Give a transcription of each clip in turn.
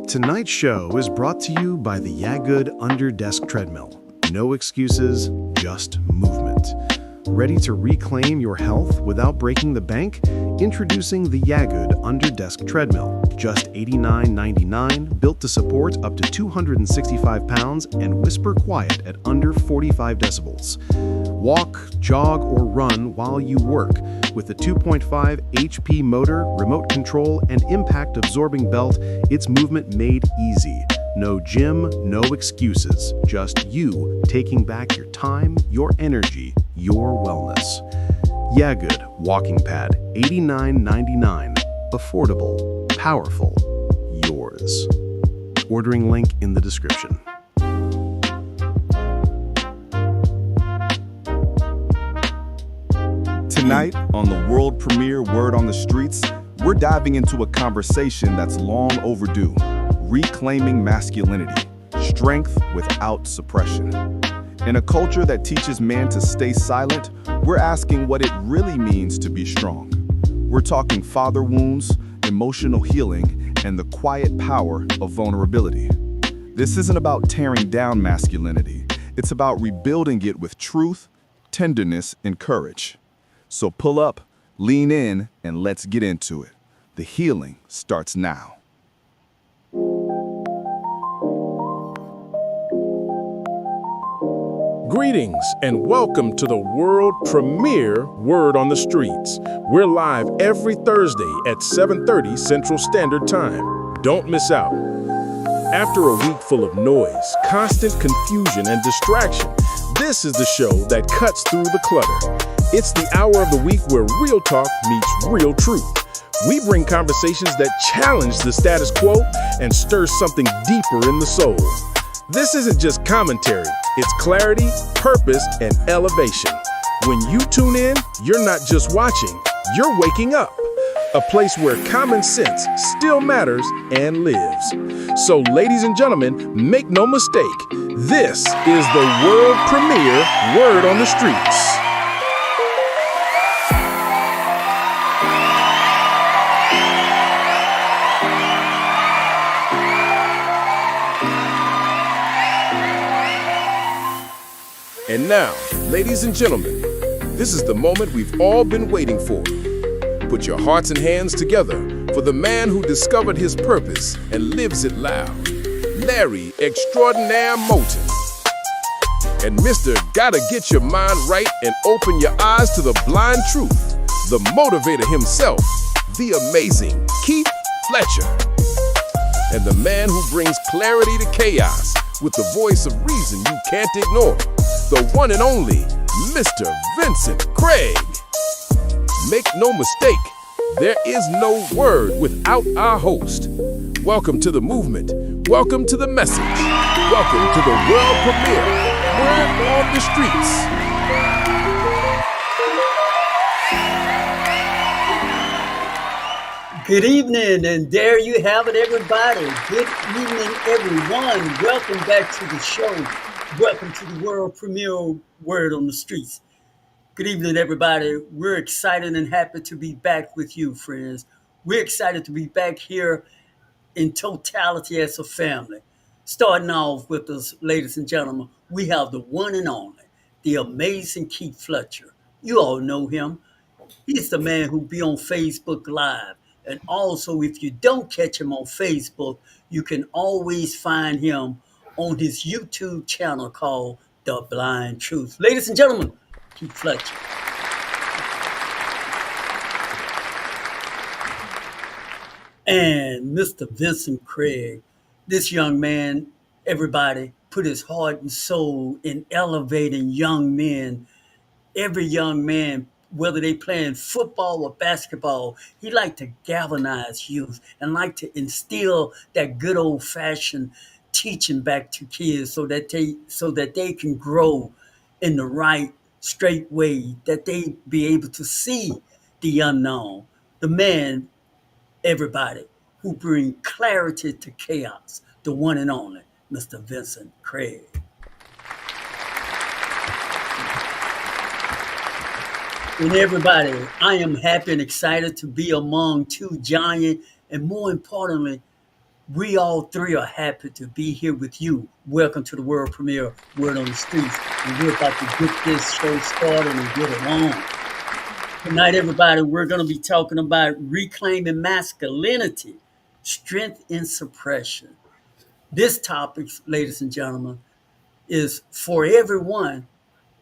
Tonight's show is brought to you by the Yagood Under Desk Treadmill. No excuses, just movement. Ready to reclaim your health without breaking the bank? Introducing the Yagood Under Desk Treadmill. Just $89.99, built to support up to 265 pounds and whisper quiet at under 45 decibels. Walk, jog, or run while you work with the 2.5 HP motor, remote control, and impact-absorbing belt. It's movement made easy. No gym, no excuses. Just you taking back your time, your energy, your wellness. Yagood Walking Pad, $89.99. Affordable, powerful, yours. Ordering link in the description. Tonight, on the world premiere Word on the Streets, we're diving into a conversation that's long overdue. Reclaiming masculinity, strength without suppression. In a culture that teaches man to stay silent, we're asking what it really means to be strong. We're talking father wounds, emotional healing, and the quiet power of vulnerability. This isn't about tearing down masculinity. It's about rebuilding it with truth, tenderness, and courage. So pull up, lean in, and let's get into it. The healing starts now. Greetings and welcome to the world premiere Word on the Streets. We're live every Thursday at 7:30 Central Standard Time. Don't miss out. After a week full of noise, constant confusion, and distraction, this is the show that cuts through the clutter. It's the hour of the week where real talk meets real truth. We bring conversations that challenge the status quo and stir something deeper in the soul. This isn't just commentary, it's clarity, purpose, and elevation. When you tune in, you're not just watching, you're waking up. A place where common sense still matters and lives. So, ladies and gentlemen, make no mistake, this is the world premiere Word on the Streets. And now, ladies and gentlemen, this is the moment we've all been waiting for. Put your hearts and hands together for the man who discovered his purpose and lives it loud, Larry Extraordinaire Moulton. And Mr. Gotta Get Your Mind Right and Open Your Eyes to the Blind Truth, the motivator himself, the amazing Keith Fletcher. And the man who brings clarity to chaos with the voice of reason you can't ignore, the one and only Mr. Vincent Craig. Make no mistake, there is no word without our host. Welcome to the movement. Welcome to the message. Welcome to the world premiere, Word on the Streets. Good evening, and there you have it, everybody. Good evening, everyone. Welcome back to the show. Welcome to the world premiere Word on the Streets. Good evening, everybody. We're excited and happy to be back with you, friends. We're excited to be back here in totality as a family. Starting off with us, ladies and gentlemen, we have the one and only, the amazing Keith Fletcher. You all know him. He's the man who be on Facebook Live. And also, if you don't catch him on Facebook, you can always find him on his YouTube channel called The Blind Truth. Ladies and gentlemen, Keith Fletcher. And Mr. Vincent Craig. This young man, everybody, put his heart and soul in elevating young men. Every young man, whether they playing football or basketball, he liked to galvanize youth and like to instill that good old-fashioned teaching back to kids so that they can grow in the right, straight way, that they be able to see the unknown. The man, everybody, who bring clarity to chaos, the one and only Mr. Vincent Craig. And everybody, I am happy and excited to be among two giant and, more importantly, We all three are happy to be here with you. Welcome to the world premiere Word on the Streets. And we're about to get this show started and get it on. Tonight, everybody, we're going to be talking about reclaiming masculinity, strength in suppression. This topic, ladies and gentlemen, is for everyone,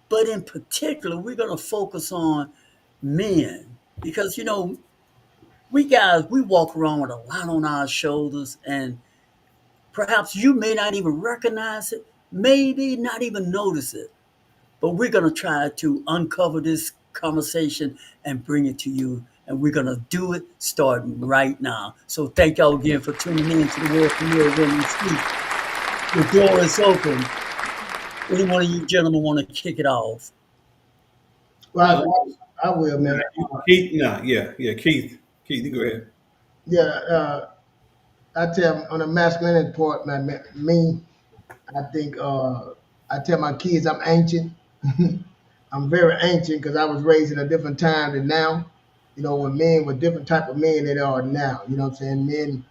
but in particular, we're going to focus on men because, we guys, we walk around with a lot on our shoulders, and perhaps you may not even recognize it, maybe not even notice it, but we're going to try to uncover this conversation and bring it to you. And we're going to do it starting right now. So thank y'all again for tuning in to the world premiere of Women Speak. The door is open. Any one of you gentlemen want to kick it off? Well, I will, man. Keith, no, yeah, Keith, you go ahead. Yeah, I tell on the masculinity part, man, me, I think I tell my kids I'm ancient. I'm very ancient because I was raised in a different time than now. When men were different type of men than they are now. You know what I'm saying? Men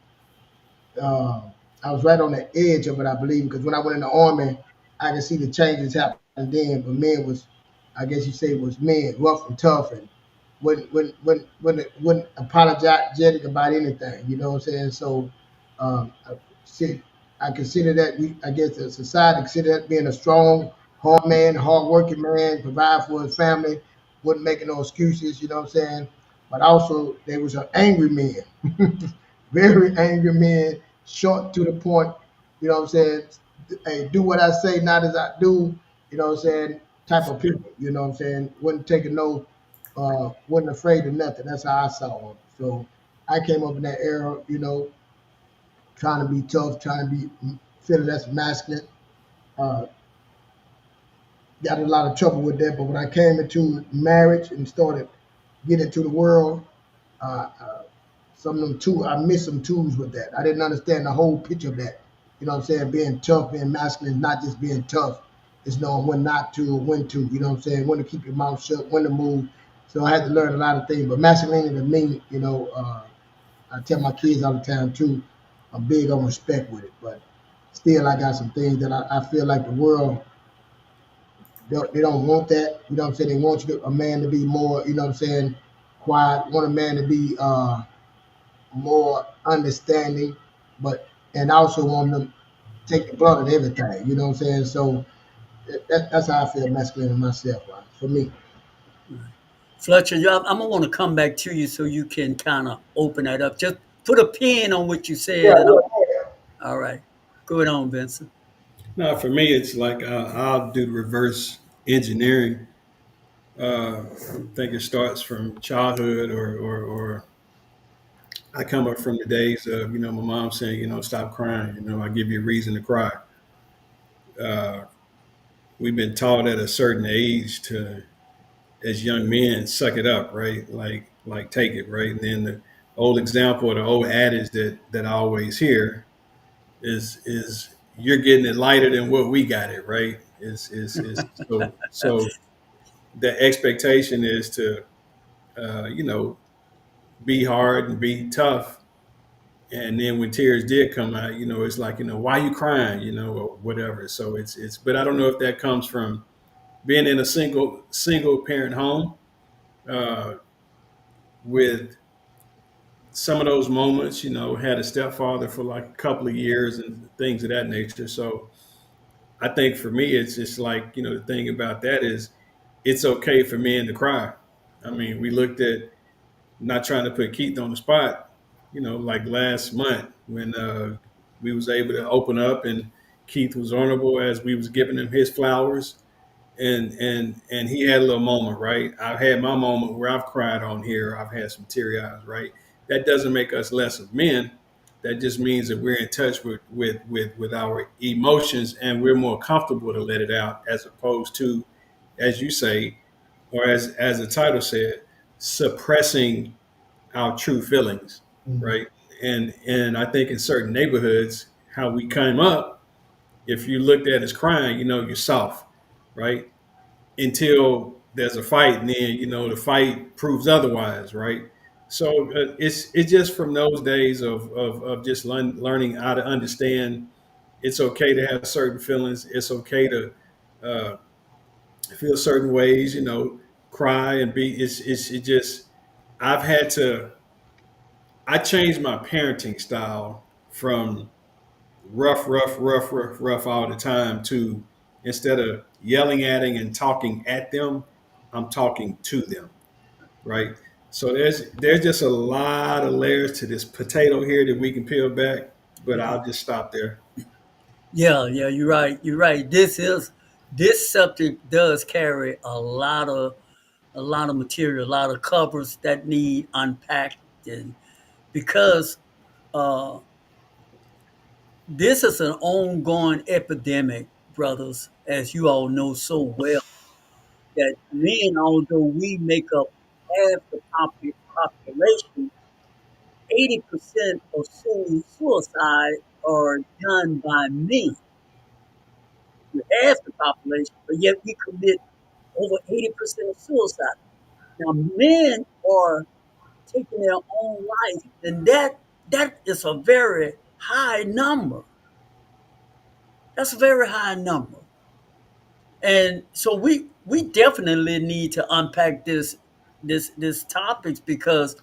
uh, I was right on the edge of it, I believe, because when I went in the army, I could see the changes happening then. But men was, I guess you say, was men rough and tough and wouldn't apologetic about anything. You know what I'm saying? So I, see, I consider that I guess the society consider that being a strong, hard man, hard working man, provide for his family, wouldn't make no excuses. You know what I'm saying? But also there was an angry man, very angry men, short to the point, you know what I'm saying? Hey, do what I say, not as I do, you know what I'm saying? Type of people, you know what I'm saying? Wasn't taking no, wasn't afraid of nothing. That's how I saw them. So I came up in that era, trying to be tough, trying to be feeling that's masculine. Uh, got in a lot of trouble with that, but when I came into marriage and started getting into the world, uh, some of them tools, I missed some tools with that. I didn't understand the whole picture of that. You know what I'm saying? Being tough, being masculine, not just being tough. It's knowing when not to or when to. You know what I'm saying? When to keep your mouth shut, when to move. So I had to learn a lot of things. But masculinity to me, I tell my kids all the time too. I'm big on respect with it, but still I got some things that I feel like the world they don't want that. You know what I'm saying? They want a man to be more. You know what I'm saying? Quiet. Want a man to be more understanding, but and also want them to take the brunt of everything. You know what I'm saying? So that's how I feel masculine in myself, right? For me. Fletcher, I'm gonna want to come back to you so you can kind of open that up. Just put a pin on what you said, and all right, go ahead on, Vincent. No, for me, it's like I'll do reverse engineering. I think it starts from childhood, or I come up from the days of my mom saying stop crying. I give you a reason to cry. Uh, we've been taught at a certain age to, as young men, suck it up, right? Like take it, right? And then the old example, or the old adage that I always hear is you're getting it lighter than what we got it, right? Is so the expectation is to be hard and be tough, and then when tears did come out, it's like why you crying, or whatever. So it's but I don't know if that comes from being in a single parent home, uh, with some of those moments, had a stepfather for like a couple of years and things of that nature. So I think for me, it's just like, the thing about that is it's okay for men to cry. I mean, we looked at, not trying to put Keith on the spot, like last month when we was able to open up and Keith was honorable as we was giving him his flowers, and he had a little moment, right? I've had my moment where I've cried on here. I've had some teary eyes, right? That doesn't make us less of men. That just means that we're in touch with our emotions, and we're more comfortable to let it out, as opposed to, as you say, or as the title said, suppressing our true feelings, Mhm. right? And I think in certain neighborhoods, how we came up, if you looked at as crying, you're soft, right? Until there's a fight, and then the fight proves otherwise, right? it's just from those days of just learning how to understand it's okay to have certain feelings. It's okay to uh, feel certain ways. Cry and be. It just I've had to. I changed my parenting style from rough all the time to instead of yelling at and talking at them, I'm talking to them, right? So there's just a lot of layers to this potato here that we can peel back, but I'll just stop there. Yeah, yeah, you're right. You're right. This subject does carry a lot of material, a lot of covers that need unpacked, and because uh, this is an ongoing epidemic, brothers, as you all know so well, that men, although we make up half the population, 80% of suicide are done by men. We're half the population, but yet we commit over 80% of suicide. Now, men are taking their own life, and that is a very high number. That's a very high number. And so we definitely need to unpack this topics because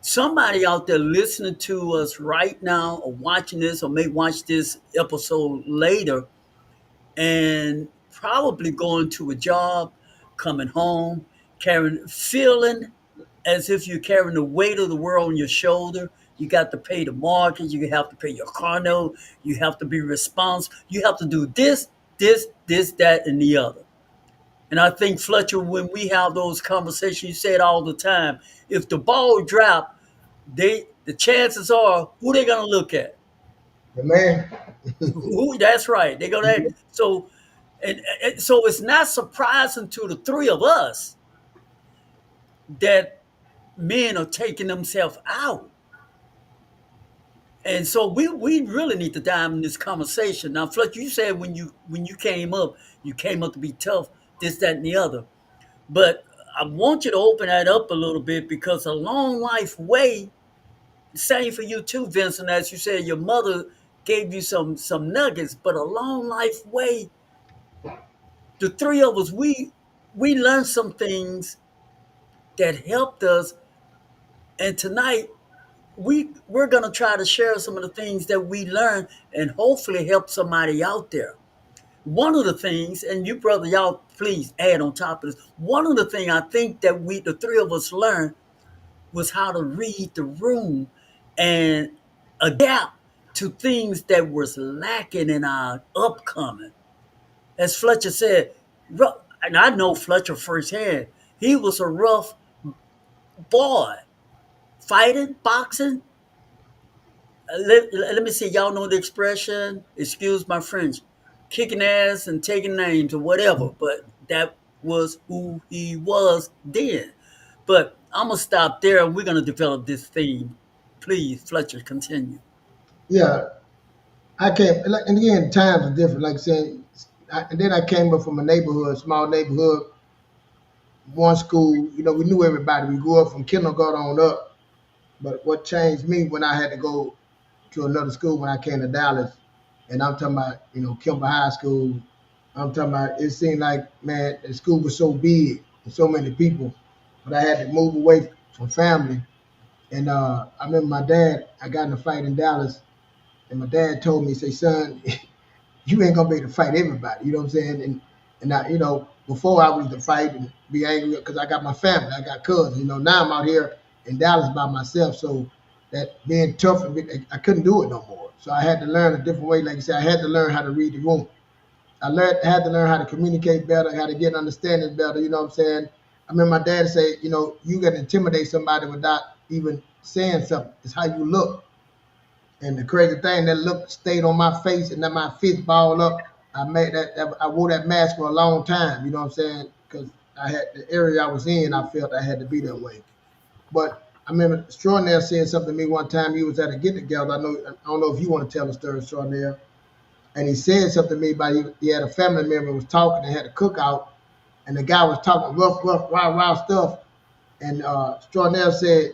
somebody out there listening to us right now or watching this or may watch this episode later and probably going to a job, coming home, feeling as if you're carrying the weight of the world on your shoulder. You got to pay the mortgage, you have to pay your car note, you have to be responsible, you have to do this, that, and the other. And I think, Fletcher, when we have those conversations, you say it all the time. If the ball drop, the chances are who they gonna look at. The man. Who that's right. They're gonna so and so it's not surprising to the three of us that men are taking themselves out. And so we really need to dive in this conversation. Now, Fletcher, you said when you came up to be tough, this, that, and the other. But I want you to open that up a little bit because a long life way, same for you too, Vincent, as you said, your mother gave you some nuggets, but a long life way, the three of us, we learned some things that helped us. And tonight we're gonna try to share some of the things that we learned and hopefully help somebody out there. One of the things, and you brother, y'all please add on top of this. One of the things I think that the three of us learned was how to read the room and adapt to things that was lacking in our upcoming. As Fletcher said, and I know Fletcher firsthand, he was a rough boy, fighting, boxing. Let me see, y'all know the expression, excuse my French, kicking ass and taking names or whatever, but that was who he was then. But I'm going to stop there and we're going to develop this theme. Please, Fletcher, continue. Yeah, I came, and again, times are different. Like I said, and then I came up from a neighborhood, small neighborhood, one school. We knew everybody. We grew up from kindergarten on up. But what changed me when I had to go to another school when I came to Dallas, and I'm talking about, Kimber High School. I'm talking about, it seemed like, man, the school was so big and so many people, but I had to move away from family. And I remember my dad, I got in a fight in Dallas, and my dad told me, he said, son, you ain't gonna be able to fight everybody. You know what I'm saying? And I, before I used to fight and be angry because I got my family, I got cousins. Now I'm out here in Dallas by myself, so that being tough, I couldn't do it no more. So I had to learn a different way. Like you said, I had to learn how to read the room. I had to learn how to communicate better, how to get understanding better. You know what I'm saying? I remember my dad say, you got to intimidate somebody without even saying something. It's how you look. And the crazy thing, that look stayed on my face and then my fist balled up. I wore that mask for a long time, you know what I'm saying? Because I had the area I was in, I felt I had to be that way. But I remember Extraordinaire said something to me one time. He was at a get together. I don't know if you want to tell the story, Extraordinaire. And he said something to me about he had a family member was talking and had a cookout, and the guy was talking rough, rah, rah stuff. And Extraordinaire said,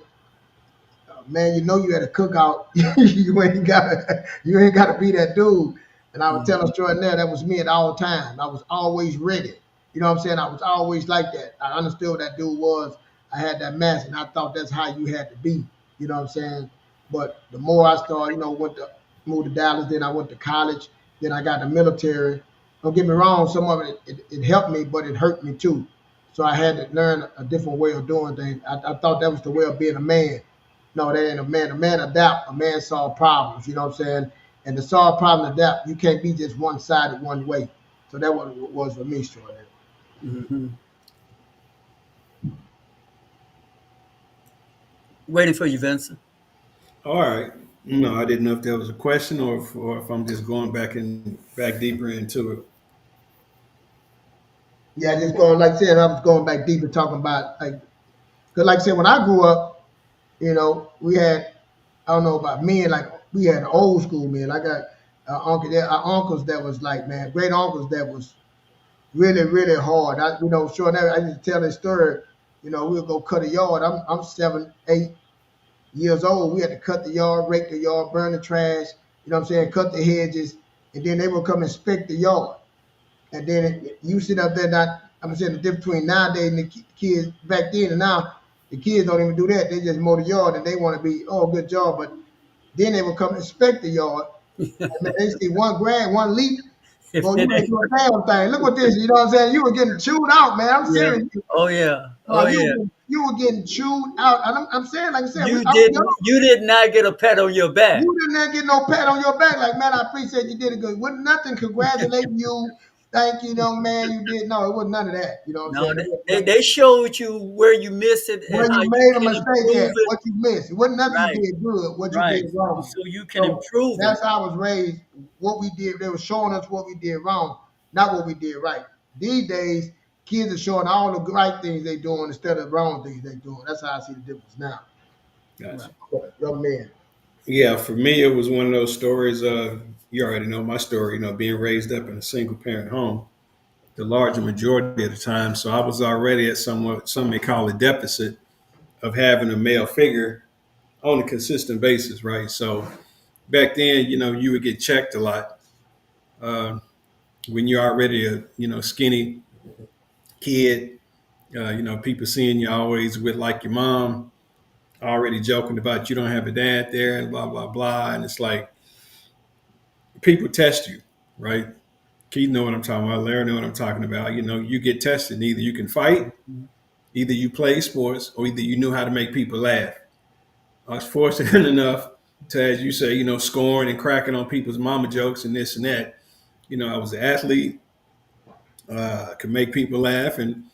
man, you know you at a cookout, you ain't gotta be that dude. And I was telling a story there, that was me at all times. I was always ready. You know what I'm saying? I was always like that. I understood what that dude was. I had that mask, and I thought that's how you had to be. You know what I'm saying? But the more I started, moved to Dallas, then I went to college, then I got in the military. Don't get me wrong, some of it helped me, but it hurt me too. So I had to learn a different way of doing things. I thought that was the way of being a man. No, that ain't a man. A man adapt. A man solve problems. You know what I'm saying? And to solve problems, adapt. You can't be just one sided one way. So that was what it was for me, Short. Hmm. Waiting for you, Vincent. All right. No, I didn't know if that was a question or if I'm just going back deeper into it. Yeah, just going like I said, I was going back deep and talking about like, because like I said, when I grew up, we had, I don't know about men, like we had old school men. I got uncles that was like, man, great uncles that was really, really hard. Sure, I used to tell this story. We'll go cut a yard. I'm 7, 8 years old. We had to cut the yard, rake the yard, burn the trash. You know what I'm saying? Cut the hedges, and then they would come inspect the yard. And then you sit up there. Not, I'm saying the difference between nowadays and the kids back then and now. The kids don't even do that. They just mow the yard and they want to be, oh, good job. But then they will come inspect the yard. And man, they see one grab, one leak. If Oh, you it ain't ain't- doing a damn thing. Look what this. You know what I'm saying? You were getting chewed out, man. I'm yeah. serious. Oh yeah. No, Oh yeah. you were getting chewed out. And I'm saying, like I said, You I was didn't. young. You did not get a pat on your back. You didn't get no pat on your back. Like, man, I appreciate you did it good. Wasn't nothing congratulating you. Thank you, young man. You did. No, it wasn't none of that. You know what I'm No, saying? they showed you where you missed it Where and how you you made a can mistake improve at, it. what you missed. It wasn't nothing you Right. did good, what you Right. did wrong. So you can So improve it. that's how I was raised. What we did, they were showing us what we did wrong, not what we did right. These days, kids are showing all the right things they doing instead of wrong things they doing. That's how I see the difference now. Gotcha. Young man. Yeah, for me, it was one of those stories. You already know my story. Being raised up in a single parent home, the larger majority of the time. So I was already at somewhat some may call a deficit of having a male figure on a consistent basis, right? So back then, you would get checked a lot uh, when you're already a skinny kid. People seeing you always with like your mom, already joking about you don't have a dad there and blah blah blah, and it's like people test you, right? Keith know what I'm talking about. Larry know what I'm talking about. You get tested. Either you can fight, either you play sports, or either you knew how to make people laugh. I was fortunate enough to, as you say, scoring and cracking on people's mama jokes and this and that. I was an athlete, could make people laugh, and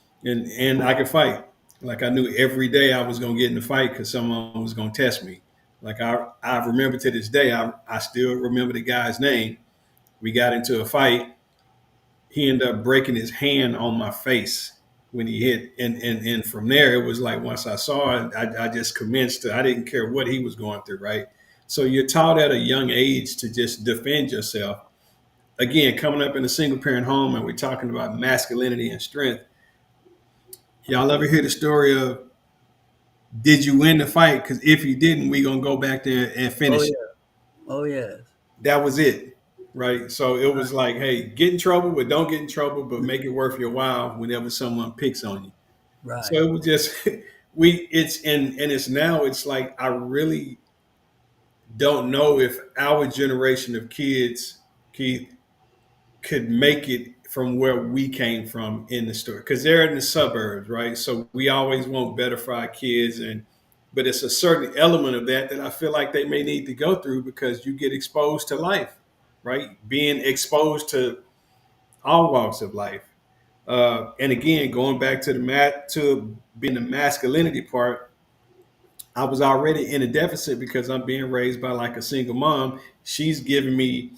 I could fight. Like I knew every day I was going to get in a fight because someone was going to test me. Like I remember to this day, I still remember the guy's name. We got into a fight. He ended up breaking his hand on my face when he hit, and from there it was like once I saw it, I just commenced to. I didn't care what he was going through, right? So you're taught at a young age to just defend yourself. Again, coming up in a single parent home, and we're talking about masculinity and strength. Y'all ever hear the story of did you win the fight? Because if you didn't, we gonna go back there and Oh finish it. yeah. Oh yes. That was it, right? So it was like, hey, get in trouble, but don't get in trouble, but make it worth your while whenever someone picks on you. So Right. it was just it's now it's like I really don't know if our generation of kids, Keith, could make it from where we came from in the story because they're in the suburbs, right? So we always want better for our kids, but it's a certain element of that I feel like they may need to go through because you get exposed to life, right? Being exposed to all walks of life, and again, going back to to being the masculinity part, I was already in a deficit because I'm being raised by like a single mom. She's giving me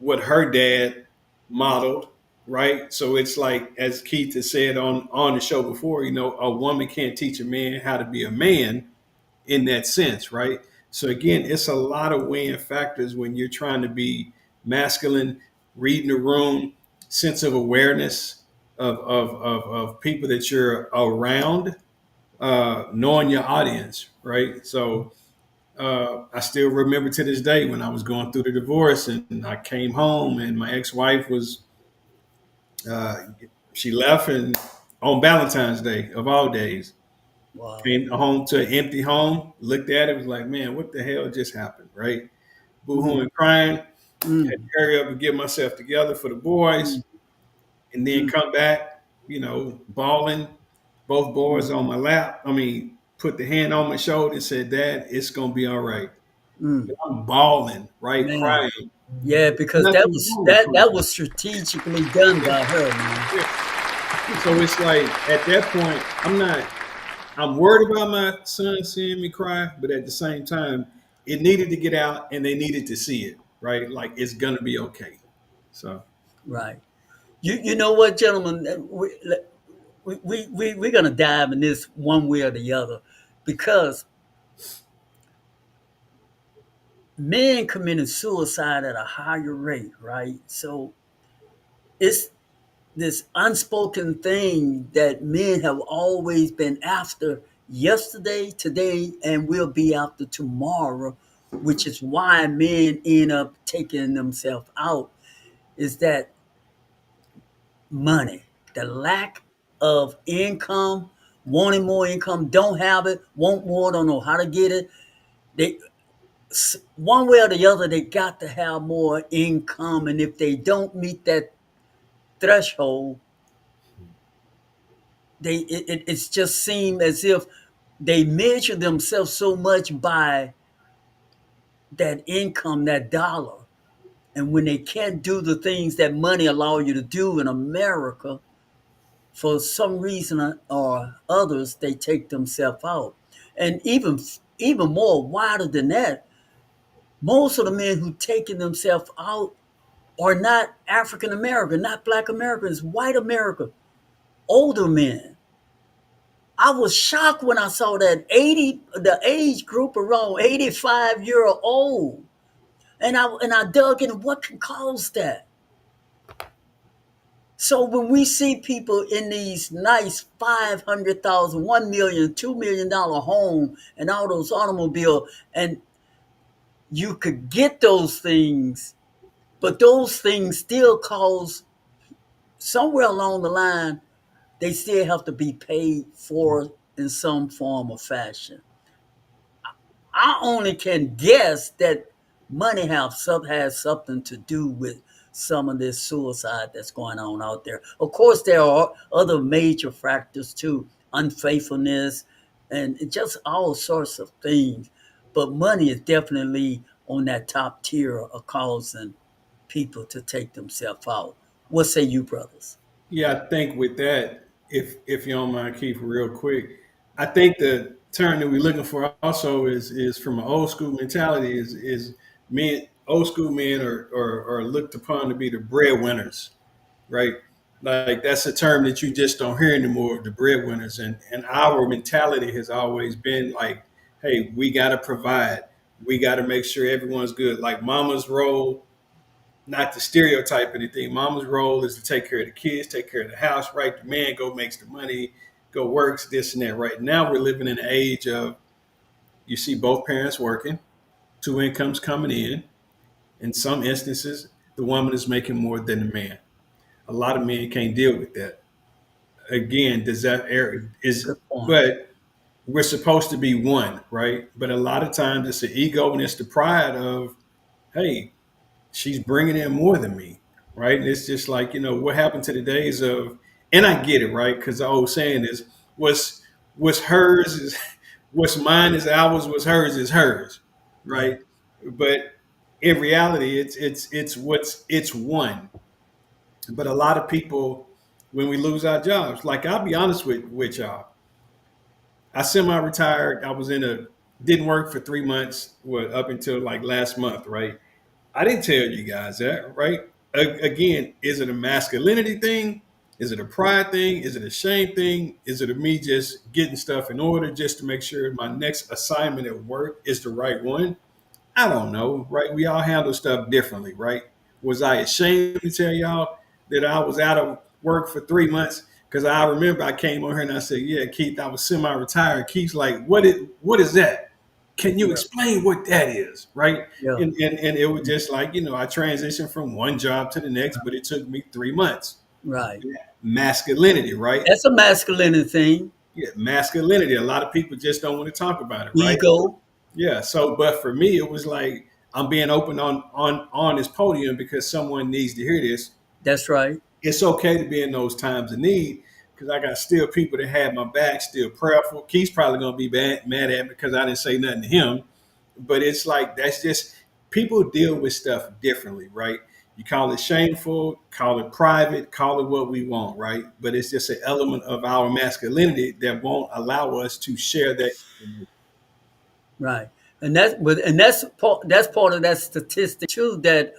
what her dad modeled, right? So it's like, as Keith has said on the show before, a woman can't teach a man how to be a man in that sense, right? So again, it's a lot of weighing factors when you're trying to be masculine, reading the room, sense of awareness of people that you're around, knowing your audience, right? So I still remember to this day when I was going through the divorce and I came home and my ex-wife was uh, she left and on Valentine's Day of all days Wow. came home to an empty home, looked at it, was like, man, what the hell just happened, right? Mm, Boo-hooing, crying, had to mm, hurry up and get myself together for the boys, mm, and then mm, come back, bawling, both boys mm, on my lap. I mean, put the hand on my shoulder and said, Dad, it's gonna be all right. mm. I'm bawling, right, Man. crying. Yeah, because that Nothing was wrong with that crying. that was strategically done by her, man. Yeah. So it's like at that point, I'm worried about my son seeing me cry, but at the same time, it needed to get out and they needed to see it, right? Like it's gonna be okay. So Right. You know what, gentlemen? We're gonna dive in this one way or the other because men committing suicide at a higher rate, right? So it's this unspoken thing that men have always been after yesterday, today, and will be after tomorrow, which is why men end up taking themselves out, is that money, the lack of income, wanting more income, don't have it, want more, don't know how to get it. They one way or the other, they got to have more income, and if they don't meet that threshold, it's just seemed as if they measure themselves so much by that income, that dollar. And when they can't do the things that money allow you to do in America, for some reason or others, they take themselves out. And even more wider than that, most of the men who taking themselves out are not African American, not Black Americans, white America, older men. I was shocked when I saw that the age group around 85-year old. And I dug in what can cause that. So when we see people in these nice 500,000, 1 million, $2 million home and all those automobiles, and you could get those things, but those things still cause somewhere along the line, they still have to be paid for in some form or fashion. I only can guess that money has something to do with some of this suicide that's going on out there. Of course, there are other major factors too, unfaithfulness, and just all sorts of things. But money is definitely on that top tier of causing people to take themselves out. What say you, brothers? yeah, I think with that, if you don't mind, Keith, real quick, I think the term that we're looking for also is from an old school mentality is men old school men are looked upon to be the breadwinners, right? Like that's a term that you just don't hear anymore, the breadwinners. And our mentality has always been like, hey, we gotta provide. We gotta make sure everyone's good. Like mama's role, not to stereotype anything, mama's role is to take care of the kids, take care of the house, right? The man go makes the money, go works, this and that. Right now we're living in an age of you see both parents working, two incomes coming in. In some instances, the woman is making more than the man. A lot of men can't deal with that. Again, does that air is Good point. but we're supposed to be one, right? But a lot of times it's the ego and it's the pride of, hey, she's bringing in more than me, right? And it's just like, what happened to the days of, and I get it, right? Because the old saying is, what's hers is, what's mine is ours, what's hers is hers, Yeah. right? But in reality, it's one. But a lot of people, when we lose our jobs, like I'll be honest with y'all, I semi-retired. I was didn't work for 3 months, up until like last month, right? I didn't tell you guys that, right? Again, is it a masculinity thing? Is it a pride thing? Is it a shame thing? Is it a me just getting stuff in order just to make sure my next assignment at work is the right one? I don't know, right? We all handle stuff differently, right? Was I ashamed to tell y'all that I was out of work for 3 months? Because I remember I came on here and I said, "Yeah, Keith, I was semi-retired." Keith's like, "What is that?" can you explain what that is, right? Yeah. And it was just like, I transitioned from one job to the next, but it took me 3 months. Right. Masculinity, right? That's a masculine thing. Yeah, masculinity. A lot of people just don't want to talk about it, right? Ego. Yeah. So, but for me, it was like I'm being open on this podium because someone needs to hear this. That's right. It's okay to be in those times of need because I got still people that had my back, still prayerful. Keith's probably gonna be mad at me because I didn't say nothing to him. But it's like that's just people deal with stuff differently, right? You call it shameful, call it private, call it what we want, right? But it's just an element of our masculinity that won't allow us to share that. Right. And that's part of that statistic too that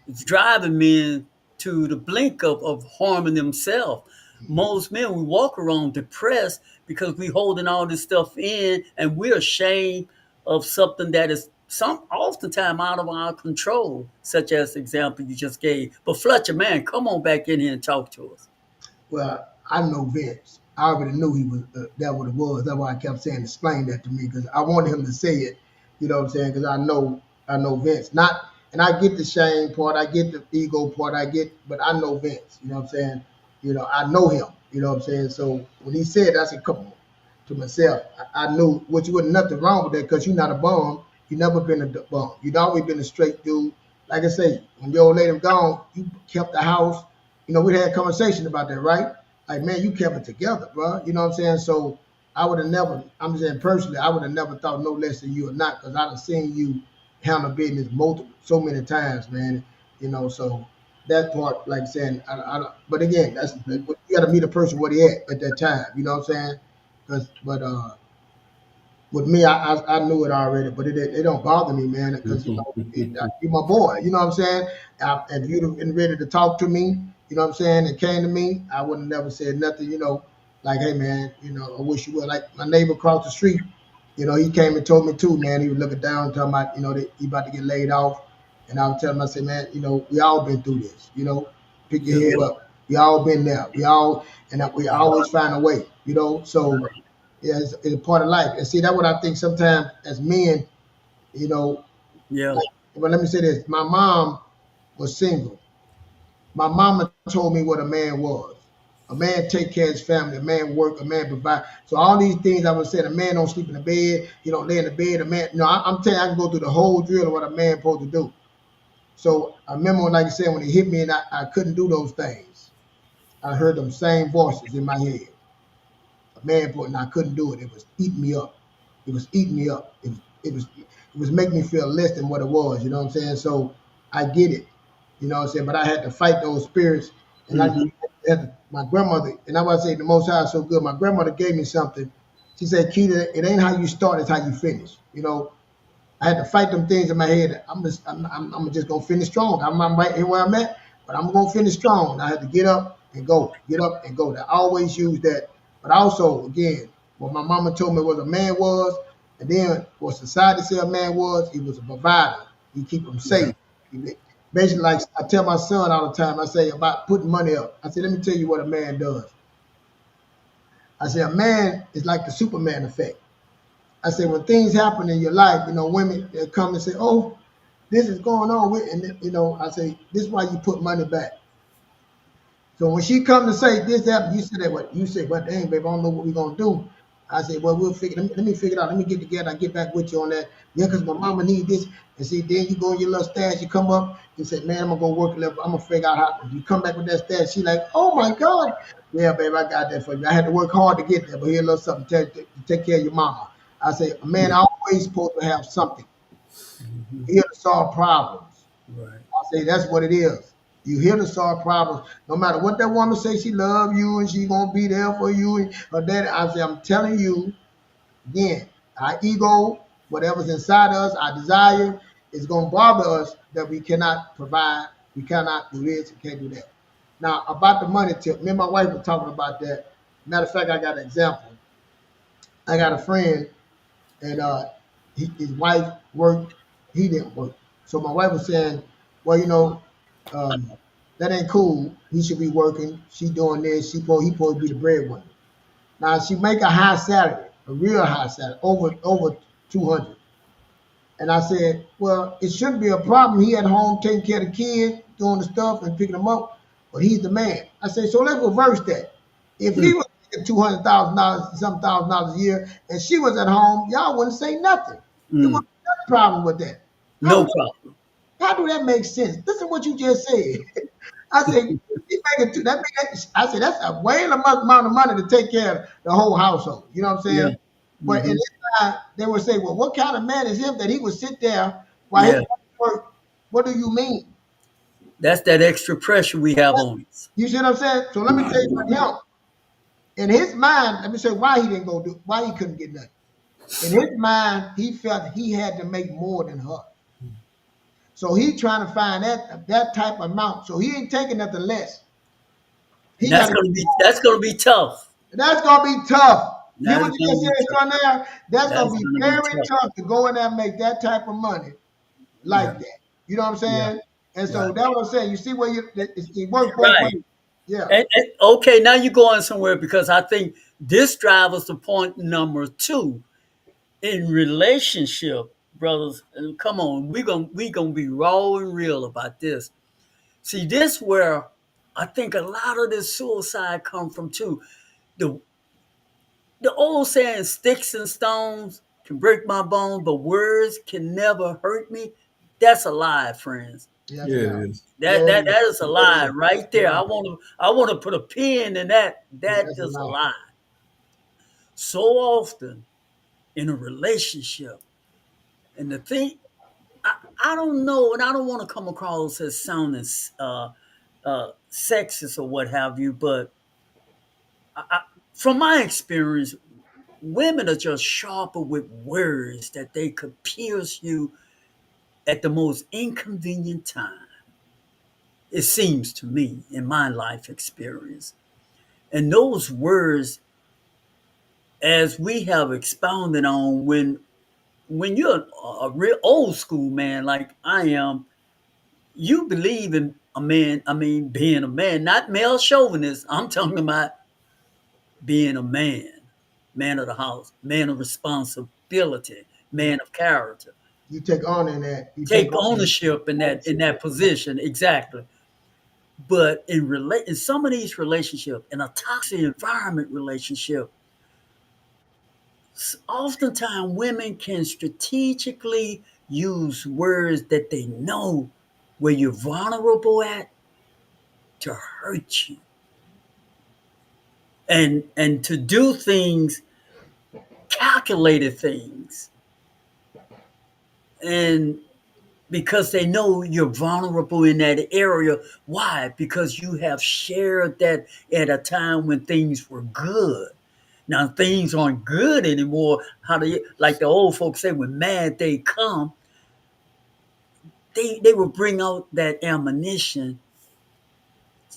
is driving men to the blink of harming themselves. Most men we walk around depressed because we holding all this stuff in and we're ashamed of something that is some oftentimes out of our control, such as the example you just gave. But Fletcher, man, come on back in here and talk to us. Well, I know Vince. I already knew he was that what it was. That's why I kept saying explain that to me because I wanted him to say it. You know what I'm saying? Because I know Vince. Not and I get the shame part, I get the ego part, but I know Vince. You know what I'm saying? I know him. You know what I'm saying? So when he said, I said, come on, to myself. I knew which wasn't nothing wrong with that because you're not a bum. You never been a bum. You've always been a straight dude. Like I say, when your old lady was gone, you kept the house. We had a conversation about that, right? Like, man, you kept it together, bro. You know what I'm saying? So I would have never, I'm saying personally, I would have never thought no less than you or not, because I've seen you handle business so many times, man. So that part, like saying, but again, you got to meet a person where they at that time. You know what I'm saying? But with me, I knew it already, but it don't bother me, man, because you're my boy. You know what I'm saying? If you'd have been ready to talk to me, you know what I'm saying, and came to me, I would have never said nothing. Like, hey, man, I wish you would. Like my neighbor across the street, he came and told me too, man. He was looking down, talking about, that he about to get laid off, and I was telling him, I said, man, we all been through this. Pick your head up. We all been there. We always find a way. So. Yeah, it's a part of life. And see, that's what I think sometimes as men, Yeah. but let me say this. My mom was single. My mama told me what a man was. A man take care of his family. A man work. A man provide. So all these things I was saying, a man don't sleep in the bed. He don't lay in the bed. A man, I'm telling you, I can go through the whole drill of what a man supposed to do. So I remember, like I said, when he hit me and I couldn't do those things, I heard them same voices in my head. A man put, and I couldn't do it. It was eating me up. It was eating me up. It was making me feel less than what it was. You know what I'm saying? So I get it. You know what I'm saying? But I had to fight those spirits. And my grandmother, and I want to say the Most High is so good. My grandmother gave me something. She said, Keita, it ain't how you start, it's how you finish. I had to fight them things in my head. I'm just gonna finish strong. I'm right here where I'm at, but I'm gonna finish strong. And I had to get up and go. I always use that. But also, again, what my mama told me what a man was, and then what society said a man was, he was a provider. He keep them safe. Basically, like I tell my son all the time, I say about putting money up. I say, let me tell you what a man does. I say, a man is like the Superman effect. I say, when things happen in your life, women they come and say, oh, this is going on with, and I say, this is why you put money back. So when she come to say this happened, you say that what you say, but dang, babe, I don't know what we're gonna do. I say, well, we'll figure. Let me figure it out. Let me get together. I get back with you on that. Yeah, because my mama need this. And see, then you go in your little stash. You come up. You say, man, I'm gonna go work a little. I'm gonna figure out how. You come back with that stash. She like, oh my God. Yeah, babe, I got that for you. I had to work hard to get there, but here a little something to take care of your mama. I say, a man always supposed to have something. Here to solve problems. Right. I say that's what it is. You here to solve problems. No matter what that woman say, she love you and she gonna be there for you. Or that I say, I'm telling you, again, our ego, whatever's inside us, our desire, is gonna bother us that we cannot provide, we cannot do this, we can't do that. Now about the money tip, me and my wife were talking about that. Matter of fact, I got an example. I got a friend, and his wife worked, he didn't work. So my wife was saying, well, that ain't cool. He should be working. She doing this. He supposed to be the breadwinner. Now she make a high salary, a real high salary, over 200. And I said, well, it shouldn't be a problem. He at home taking care of the kids, doing the stuff and picking them up, but he's the man. I said, so let's reverse that. If he was making $200,000, some $1,000 a year, and she was at home, y'all wouldn't say nothing. There Mm. wasn't no problem with that. How No do problem. how do that make sense? Listen to what you just said. I said, he making two, that, I said, that's a way amount of money to take care of the whole household. You know what I'm Yeah. saying? But in Hmm. this time, they would say, well, what kind of man is him that he would sit there while his Yeah. wife work? What do you mean? That's that extra pressure we have on us. You see what I'm saying? So let me tell you about him. In his mind, let me say why he didn't go do, why he couldn't get nothing. In his mind, he felt he had to make more than her. So he trying to find that type of amount. So he ain't taking nothing less. And He got to get more. that's gonna be tough. That's gonna be tough. You hear That what is you gonna just be said, tough. extraordinaire? That's gonna That's be gonna be very tough. tough to go in there and make that type of money Yeah. like that. You know what I'm Yeah. saying? And so Right. that's what I'm saying. You see where it works both Right. ways. Yeah. And okay, now you're going somewhere because I think this drives us to point number two in relationship, brothers. And come on, we gonna be raw and real about this. See, this where I think a lot of this suicide come from too. The the old saying, "Sticks and stones can break my bones, but words can never hurt me." That's a lie, friends. Yes, Yeah, now. it is. Yeah, That is a yeah, lie right yeah. there. I want to put a pin in that. That That's a is a lie. lie. So often in a relationship, and the thing I don't know, and I don't want to come across as sounding sexist or what have you, but I, from my experience, women are just sharper with words that they could pierce you at the most inconvenient time. It seems to me, in my life experience. And those words, as we have expounded on, when you're a real old school man like I am, you believe in a man, I mean, being a man, not male chauvinist. I'm talking about being a man, man of the house, man of responsibility, Yeah. man of character. You take on in that. You take Take on in ownership in that position, exactly. But in some of these relationships, in a toxic environment relationship, oftentimes women can strategically use words that they know where you're vulnerable at to hurt you and to do things, calculated things, and because they know you're vulnerable in that area. Why? Because you have shared that at a time when things were good. Now things aren't good anymore. How do you, like the old folks say, when mad they come, they will bring out that ammunition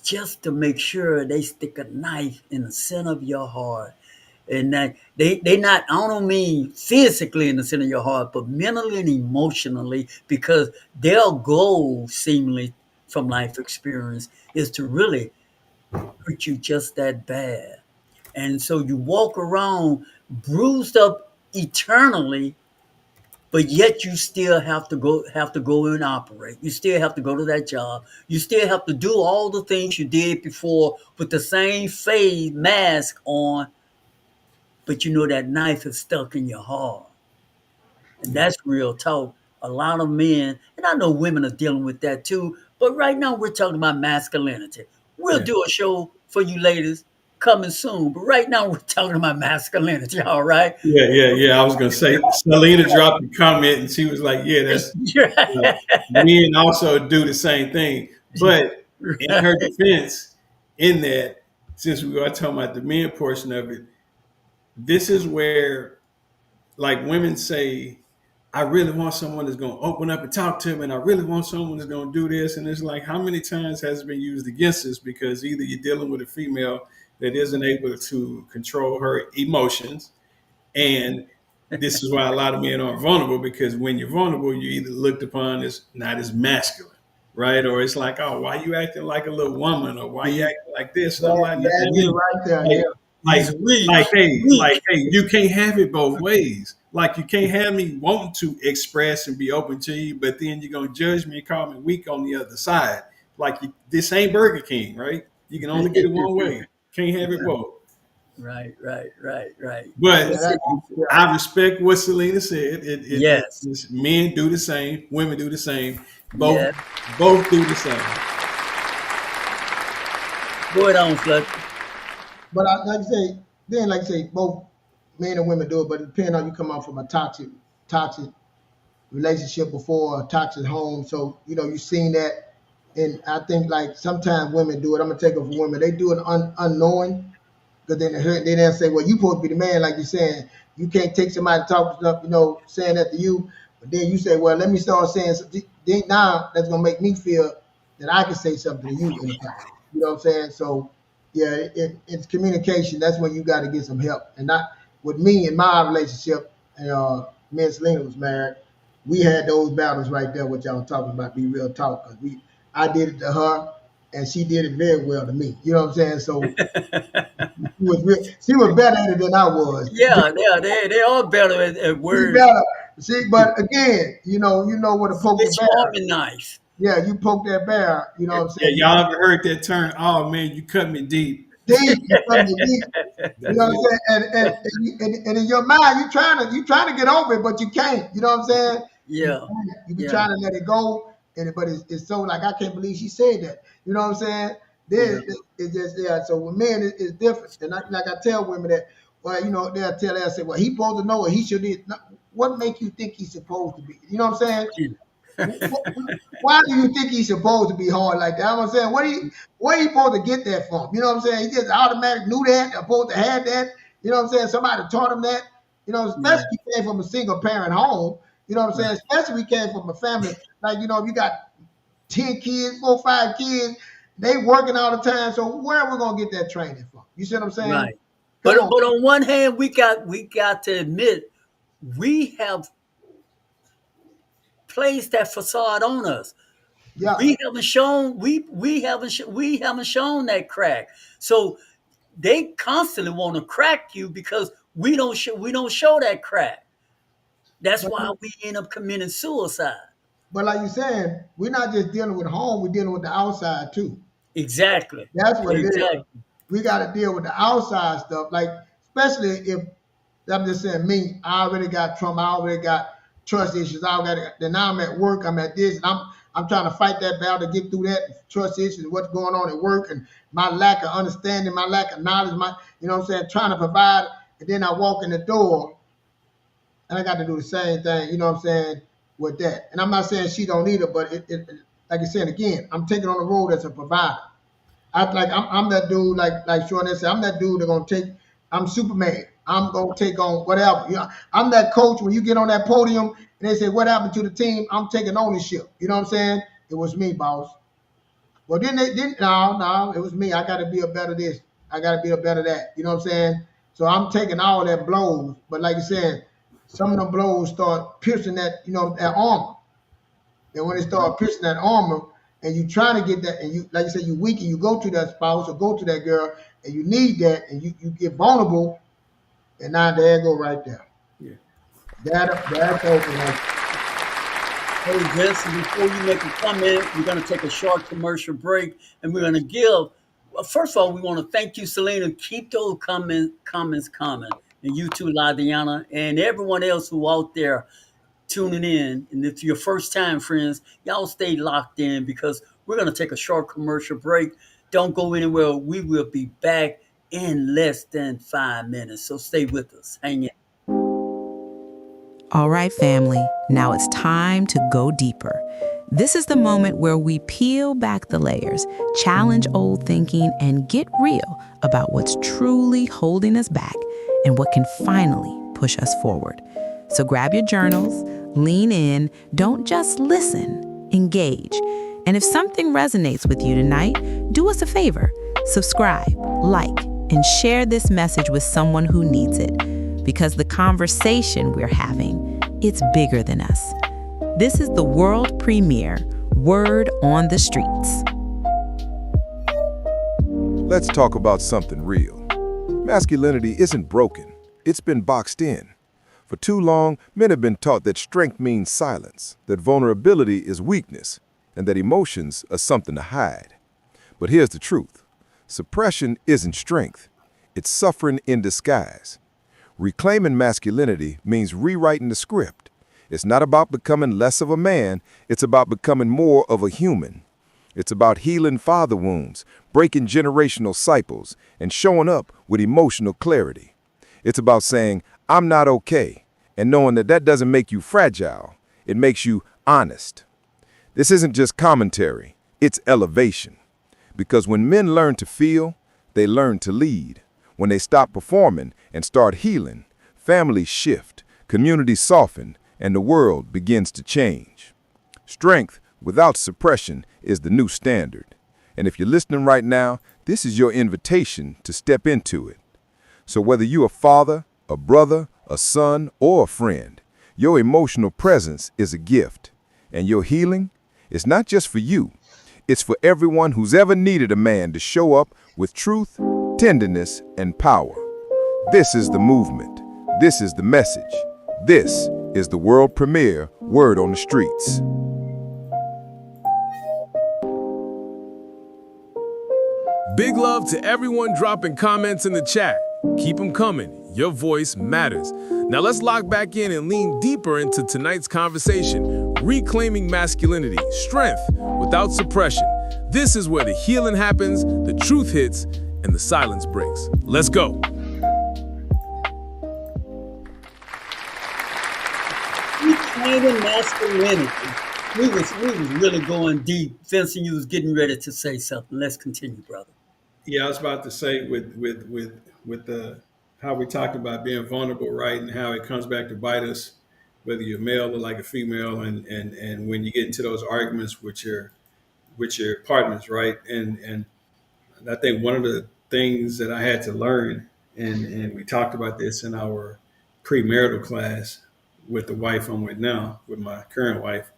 just to make sure they stick a knife in the center of your heart. And that they not, I don't mean physically in the center of your heart, but mentally and emotionally, because their goal, seemingly from life experience, is to really hurt you just that bad. And so you walk around bruised up eternally, but yet you still have to go and operate. You still have to go to that job. You still have to do all the things you did before with the same fade mask on, but you know that knife is stuck in your heart. And Yeah, that's real talk. A lot of men, and I know women are dealing with that too, but right now we're talking about masculinity. We'll yeah, do a show for you ladies coming soon, but right now we're talking about masculinity, all right? yeah. I was gonna say, Selena dropped a comment, and she was like, "Yeah, that's men also do the same thing." But in her defense, in that, since we are talking about the men portion of it, this is where, like, women say, I really want someone that's going to open up and talk to me, and I really want someone that's going to do this. And it's like, how many times has it been used against us? Because either you're dealing with a female that isn't able to control her emotions, and this is why a lot of men are vulnerable, because when you're vulnerable, you're either looked upon as not as masculine, right? Or it's like, oh, why you acting like a little woman, or why you He, acting like this? And I'm that. like, That's it weak. right there. like, Yeah. like, He's weak. like, hey, Weak. you can't have it both ways. Like you can't have me wanting to express and be open to you, but then you're gonna judge me and call me weak on the other side. Like this ain't Burger King, right? You can only get it one way. Can't have it both. Right. But Yeah, Listen, yeah, I respect what Selena said. yes, Men do the same, women do the same. Both yeah. both do the same. Go ahead on, Fletcher. but like I say, both men and women do it, but it depends on you come out from a toxic relationship before a toxic home. So, you've seen that. And I think like sometimes women do it. I'm gonna take it from women. They do it unknowing. Because then they then say, well, you supposed to be the man, like you're saying. You can't take somebody talking stuff, saying that to you. But then you say, well, let me start saying something. Then now that's gonna make me feel that I can say something to you in a time. You know what I'm saying? So yeah, it's communication. That's when you got to get some help. And not with me in my relationship. And me and Selena was married. We had those battles right there. What y'all talking about? Be real talk. Cause I did it to her, and she did it very well to me. You know what I'm saying? So she was better at it than I was. Yeah, they are better at She words. better. See, but again, you know what to poke the It's bear. sharp and knife. Yeah, you poke that bear. You know what I'm Yeah, saying? y'all ever heard that term? Oh man, you cut me deep. Deep, you come to deep. You That's know it. what I'm saying? And in your mind, you trying to get over it, but you can't. You know what I'm saying? You Yeah, can't. You be yeah, trying to let it go, but it's so like I can't believe she said that. You know what I'm saying? yeah, Then it's just yeah. So with men, it's different. And like I tell women that, well, they'll say, well, he supposed to know it. He should be. What make you think he's supposed to be? You know what I'm saying? Why do you think he's supposed to be hard like that? I'm saying, where he supposed to get that from? You know what I'm saying? He just automatically knew that, supposed to have that. You know what I'm saying? Somebody taught him that. yeah. Especially if he came from a single parent home. You know what I'm saying? Right, Especially if he came from a family like if you got 10 kids, 4, 5 kids, they working all the time. So where are we gonna get that training from? You see what I'm saying? right. Come on. But on one hand, we got to admit we have placed that facade on us. Yeah. We haven't shown that crack. So they constantly want to crack you because we don't show that crack. That's But why we end up committing suicide. but like you're saying, we're not just dealing with home, we're dealing with the outside too. Exactly. That's what it is. Exactly. We got to deal with the outside stuff. Like, especially if I'm just saying me, I already got trauma, I already got trust issues. Then now I'm at work, I'm at this, and I'm trying to fight that battle to get through that trust issues, what's going on at work, and my lack of understanding, my lack of knowledge, what I'm saying, trying to provide, and then I walk in the door and I got to do the same thing, what I'm saying, with that. And I'm not saying she don't need it, but like I said again, I'm taking on the road as a provider. I'm that dude like Sean said. I'm that dude that gonna take. I'm Superman. I'm gonna take on whatever. I'm that coach when you get on that podium and they say what happened to the team. I'm taking ownership. You know what I'm saying? It was me, boss. Well, then they didn't. No, it was me. I got to be a better this. I got to be a better that. You know what I'm saying? So I'm taking all that blows. But like you said, some of them blows start piercing that armor. And when they start piercing that armor, and you trying to get that, and you like you said, you weak, and you go to that spouse or go to that girl, and you need that, and you get vulnerable, and now there you go right there. Yeah. That's open. Hey, Jesse, before you make a comment, we're going to take a short commercial break, and we're going to give. Well, first of all, we want to thank you, Selena. Keep those comments coming, and you too, Ladiana, and everyone else who out there tuning in. And if your first time, friends, y'all stay locked in because we're going to take a short commercial break. Don't go anywhere. We will be back in less than 5 minutes. So stay with us. Hang in. All right, family, now it's time to go deeper. This is the moment where we peel back the layers, challenge old thinking, and get real about what's truly holding us back and what can finally push us forward. So grab your journals, lean in, don't just listen, engage. And if something resonates with you tonight, do us a favor, subscribe, like, and share this message with someone who needs it. Because the conversation we're having, it's bigger than us. This is the world premiere, Word on the Streets. Let's talk about something real. Masculinity isn't broken. It's been boxed in. For too long, men have been taught that strength means silence, that vulnerability is weakness, and that emotions are something to hide. But here's the truth. Suppression isn't strength. It's suffering in disguise. Reclaiming masculinity means rewriting the script. It's not about becoming less of a man, it's about becoming more of a human. It's about healing father wounds, breaking generational cycles, and showing up with emotional clarity. It's about saying, I'm not okay, and knowing that that doesn't make you fragile, it makes you honest. This isn't just commentary, it's elevation. Because when men learn to feel, they learn to lead. When they stop performing and start healing, families shift, communities soften, and the world begins to change. Strength without suppression is the new standard. And if you're listening right now, this is your invitation to step into it. So whether you're a father, a brother, a son, or a friend, your emotional presence is a gift. And your healing is not just for you. It's for everyone who's ever needed a man to show up with truth, tenderness, and power. This is the movement. This is the message. This is the world premiere Word on the Streets. Big love to everyone dropping comments in the chat. Keep them coming. Your voice matters. Now let's lock back in and lean deeper into tonight's conversation. Reclaiming masculinity, strength without suppression. This is where the healing happens, the truth hits, and the silence breaks. Let's go. Reclaiming masculinity. We was really going deep. Vincent, you was getting ready to say something. Let's continue, brother. Yeah, I was about to say with the how we talked about being vulnerable, right, and how it comes back to bite us, whether you're male or like a female, and when you get into those arguments with your partners, right, and I think one of the things that I had to learn, and we talked about this in our premarital class with the wife I'm with now, with my current wife,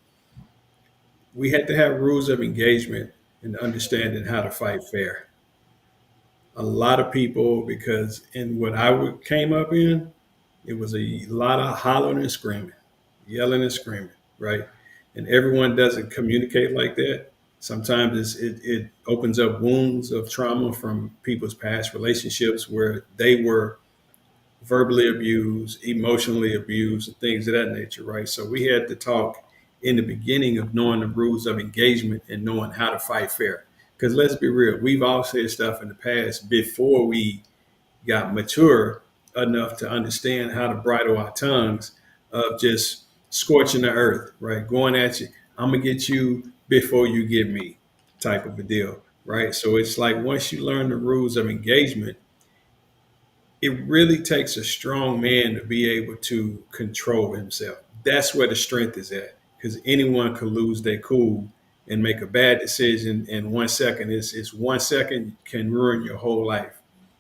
we had to have rules of engagement and understanding how to fight fair. A lot of people, because in what came up in, it was a lot of hollering and screaming, yelling and screaming, right? And everyone doesn't communicate like that. Sometimes it opens up wounds of trauma from people's past relationships where they were verbally abused, emotionally abused, and things of that nature, right? So we had to talk in the beginning of knowing the rules of engagement and knowing how to fight fair. Because let's be real, we've all said stuff in the past before we got mature enough to understand how to bridle our tongues of just scorching the earth, right? Going at you, I'm gonna get you before you get me, type of a deal, right? So it's like once you learn the rules of engagement, it really takes a strong man to be able to control himself. That's where the strength is at, because anyone could lose their cool and make a bad decision in 1 second. It's 1 second can ruin your whole life.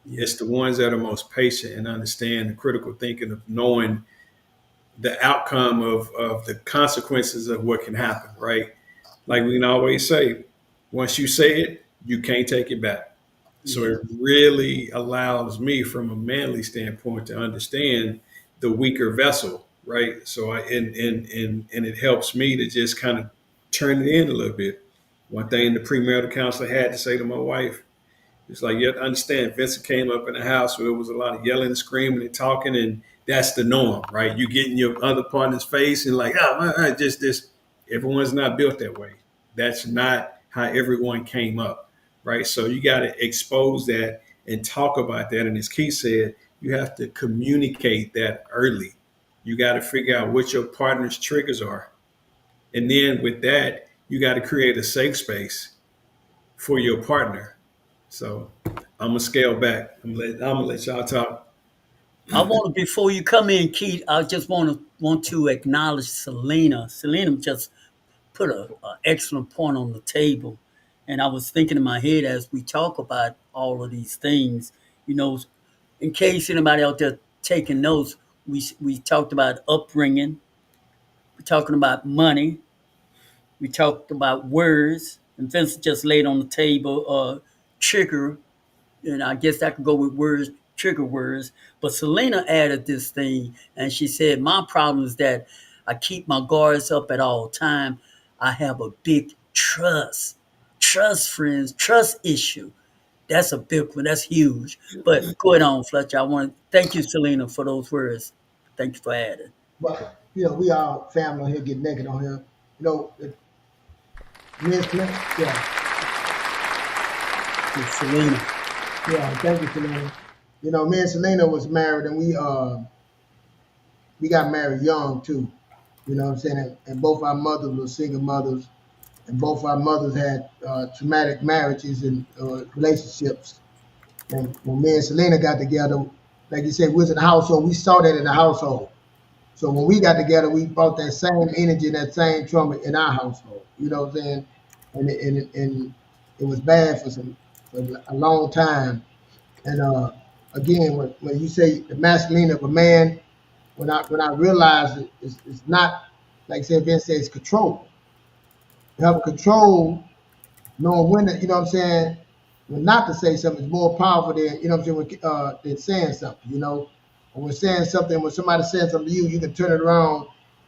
It's the ones that are most patient and understand the critical thinking of knowing the outcome of the consequences of what can happen, right? Like we can always say, once you say it, you can't take it back. So it really allows me from a manly standpoint to understand the weaker vessel, right? So and it helps me to just kind of turn it in a little bit. One thing the premarital counselor had to say to my wife, it's like you have to understand Vincent came up in a house where there was a lot of yelling and screaming and talking, and that's the norm, right? You get in your other partner's face and like, just this. Everyone's not built that way. That's not how everyone came up, right? So you got to expose that and talk about that. And as Keith said, you have to communicate that early. You got to figure out what your partner's triggers are. And then with that, you got to create a safe space for your partner. So I'm gonna scale back. I'm gonna let y'all talk. I want to before you come in, Keith. I just want to acknowledge Selena. Selena just put a excellent point on the table, and I was thinking in my head as we talk about all of these things. You know, in case anybody out there taking notes, we talked about upbringing. We're talking about money. We talked about words, and Vincent just laid on the table trigger, and I guess that could go with words. trigger words. But Selena added this thing, and she said, "My problem is that I keep my guards up at all time. I have a big trust, friends, trust issue. That's a big one. That's huge." But go ahead on, Fletcher. I want to thank you, Selena, for those words. Thank you for adding. But we all family on here get naked on here. Me and Selena, yeah, It's Selena. yeah. Thank you, Selena. Me and Selena was married, and we got married young too. You know what I'm saying? And both our mothers were single mothers, and both our mothers had traumatic marriages and relationships. And when me and Selena got together, like you said, we was in the household. We saw that in the household. So when we got together, we brought that same energy and that same trauma in our household. You know what I'm saying? And it was bad for a long time. And again, when you say the masculinity of a man, when I realized it's not like said Vince says control. You have control, knowing when to, you know what I'm saying, when not to say something is more powerful than you know what I'm saying than saying something. When we're saying something, when somebody says something to you, you can turn it around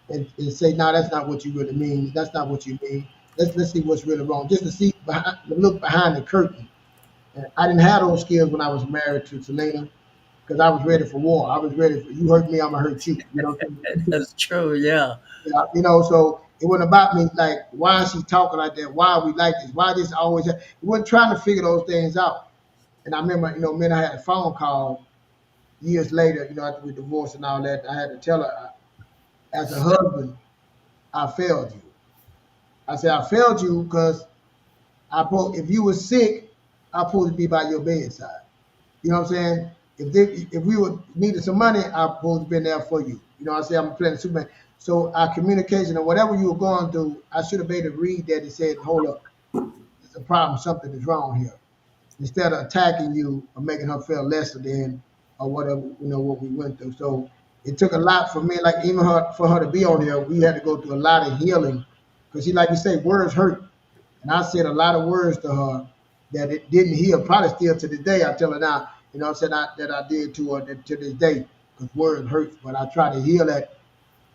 and say, "No, that's not what you really mean. That's not what you mean. Let's see what's really wrong." Just to see behind, look behind the curtain. And I didn't have those skills when I was married to Selena because I was ready for war. I was ready for you hurt me, I'm gonna hurt you. You know what I'm saying? That's true. Yeah. Yeah, so it wasn't about me like why is she talking like that? Why are we like this? Why this always? We weren't trying to figure those things out. And I remember, me and I had a phone call years later. After we divorced and all that, I had to tell her, as a husband, I failed you. I said I failed you because if you were sick, I supposed to be by your bedside. You know what I'm saying? If we would needed some money, I supposed to been there for you. I say I'm playing Superman. So our communication or whatever you were going through, I should have made it read that and said, hold up, there's a problem, something is wrong here. Instead of attacking you or making her feel lesser than or whatever, what we went through. So it took a lot for me, like even for her to be on here, we had to go through a lot of healing. Because like you say, words hurt. And I said a lot of words to her that it didn't heal, probably still to this day. I tell her now, I said that I did to her to this day, because words hurt. But I try to heal that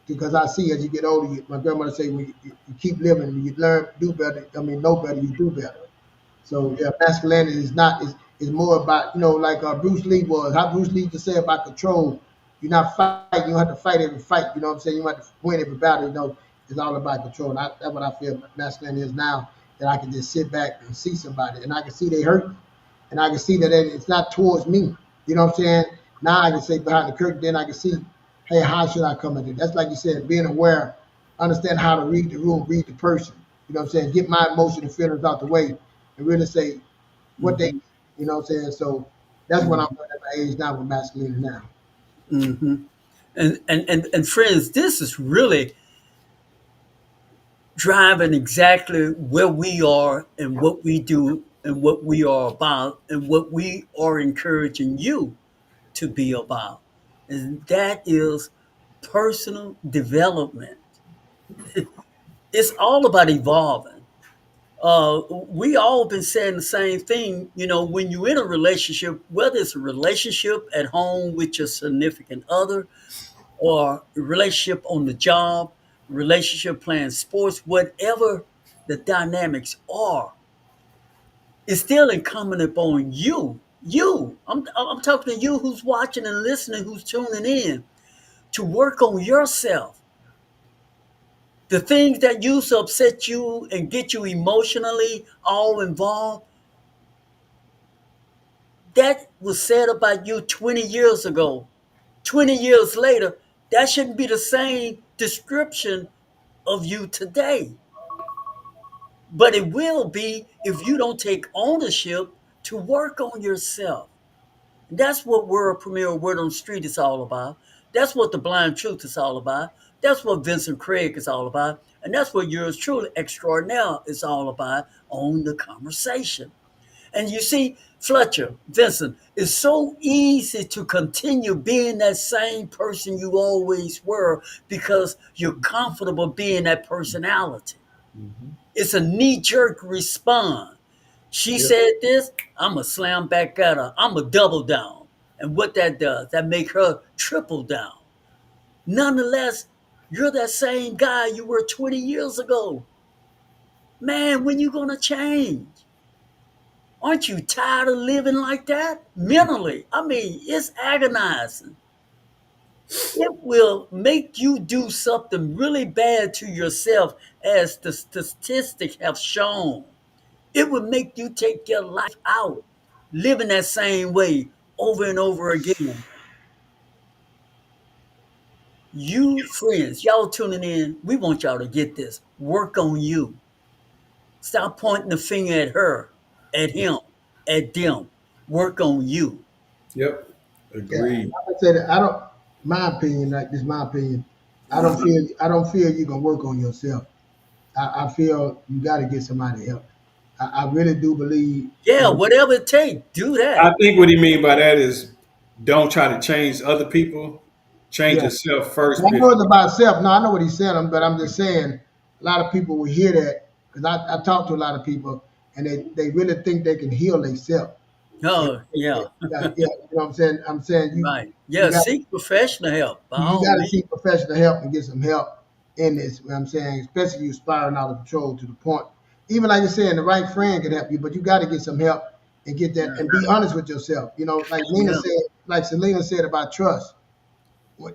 because I see as you get older, my grandmother say, when you keep living, when you learn, do better, know better, you do better. So yeah, masculinity is more about, like Bruce Lee was, how Bruce Lee used to say about control. You're not fighting, you don't have to fight every fight, you know what I'm saying? You don't have to win every battle, it's all about control. And that's what I feel masculinity is now, that I can just sit back and see somebody and I can see they hurt and I can see that it's not towards me. You know what I'm saying? Now I can say behind the curtain, then I can see, hey, how should I come into it? That's like you said, being aware, understand how to read the room, read the person. You know what I'm saying? Get my emotion and feelings out the way and really say what they, you know what I'm saying? So that's what I'm doing at my age now with masculinity now. Hmm. And friends, this is really driving exactly where we are and what we do and what we are about and what we are encouraging you to be about. And that is personal development. It's all about evolving. We all been saying the same thing. When you're in a relationship, whether it's a relationship at home with your significant other, or a relationship on the job, relationship playing sports, whatever the dynamics are, it's still incumbent upon you. I'm talking to you who's watching and listening, who's tuning in, to work on yourself. The things that used to upset you and get you emotionally all involved, that was said about you 20 years ago. 20 years later, that shouldn't be the same description of you today. But it will be if you don't take ownership to work on yourself. That's what World Premiere Word on the Street is all about. That's what The Blind Truth is all about. That's what Vincent Craig is all about. And that's what yours truly extraordinaire is all about on the conversation. And you see, Fletcher, Vincent, it's so easy to continue being that same person you always were because you're comfortable being that personality. It's a knee-jerk response. She Yep. said this, I'm a slam back at her. I'm a double down. And what that does, that make her triple down. Nonetheless, you're that same guy you were 20 years ago. Man, when you gonna change? Aren't you tired of living like that? Mentally. I mean, it's agonizing. It will make you do something really bad to yourself, as the statistics have shown. It would make you take your life out, living that same way over and over again. You friends, y'all tuning in, we want y'all to get this. Work on you. Stop pointing the finger at her, at him, at them. Work on you. Yep. Yeah, Agreed. I would say that I don't. My opinion, like this, is my opinion. I don't feel you can work on yourself. I feel you got to get somebody help. I really do believe. Yeah, whatever it takes, do I that. think what he mean by that is don't try to change other people. Change Yeah, yourself I first. know it's about self. No, I know what he's saying, but I'm just saying a lot of people will hear that because I talk to a lot of people and they really think they can heal themselves. Yeah, Oh, yeah, yeah, you know what I'm saying? I'm saying right. you Yeah, got seek professional help by you all got to means. seek professional help and get some help in this. You know what I'm saying, especially you spiraling out of control to the point. Even like you're saying, the right friend can help you, but you got to get some help and get that Yeah, and be honest with yourself. You know, like Lena yeah. said, like Selena said about trust.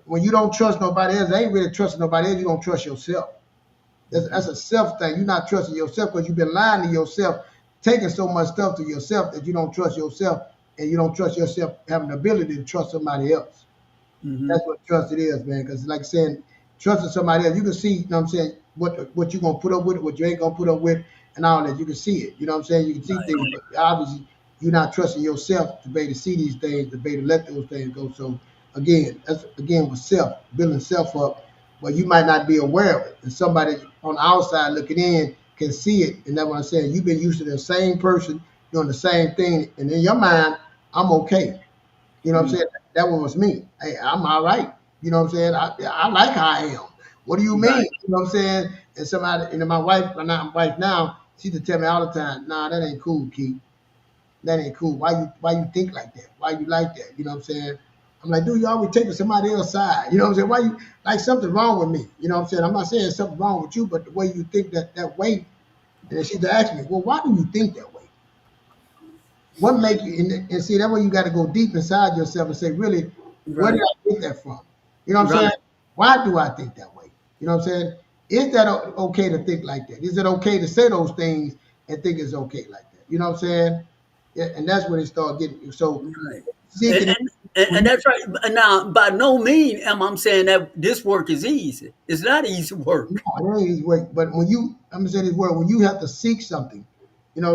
When you don't trust nobody else, they ain't really trusting nobody else. You don't trust yourself. That's a self thing. You're not trusting yourself because you've been lying to yourself, taking so much stuff to yourself that you don't trust yourself, and you don't trust yourself having the ability to trust somebody else. Hmm. That's what trust it is, man. Because like saying, trusting somebody else, you can see, you know what I'm saying, what you're gonna put up with, what you ain't gonna put up with, and all that. You can see it. You know what I'm saying? You can see Right. things, but obviously you're not trusting yourself to be able to see these things, to be able to let those things go. So again, that's again with self, building self up, but you might not be aware of it. And somebody on the outside looking in can see it. And that's what I'm saying. You've been used to the same person doing the same thing, and in your mind, I'm okay. You know what I'm Mm. saying? That one was me. Hey, I'm all right. You know what I'm saying? I like how I am. What do you mean? Right. You know what I'm saying? And somebody, my wife, my wife now, she just tell me all the time, nah, that ain't cool, Keith. That ain't cool. Why you think like that? Why you like that? You know what I'm saying? I'm like, dude, you always taking somebody else's side. You know what I'm saying? Why you like something wrong with me? You know what I'm saying? I'm not saying something wrong with you, but the way you think that way, and then she asked me, well, why do you think that way? What make you and see that way you got to go deep inside yourself and say, really, where did Right. I get that from? You know what I'm saying? Right. Why do I think that way? You know what I'm saying? Is that okay to think like that? Is it okay to say those things and think it's okay like that? You know what I'm saying? Yeah, and that's when it start getting you. So Right. And, seeking and, and that's right. Now, by no means am I saying that this work is easy. It's not easy no, work. it ain't easy work. But when you, I'm gonna say this word, when you have to seek something,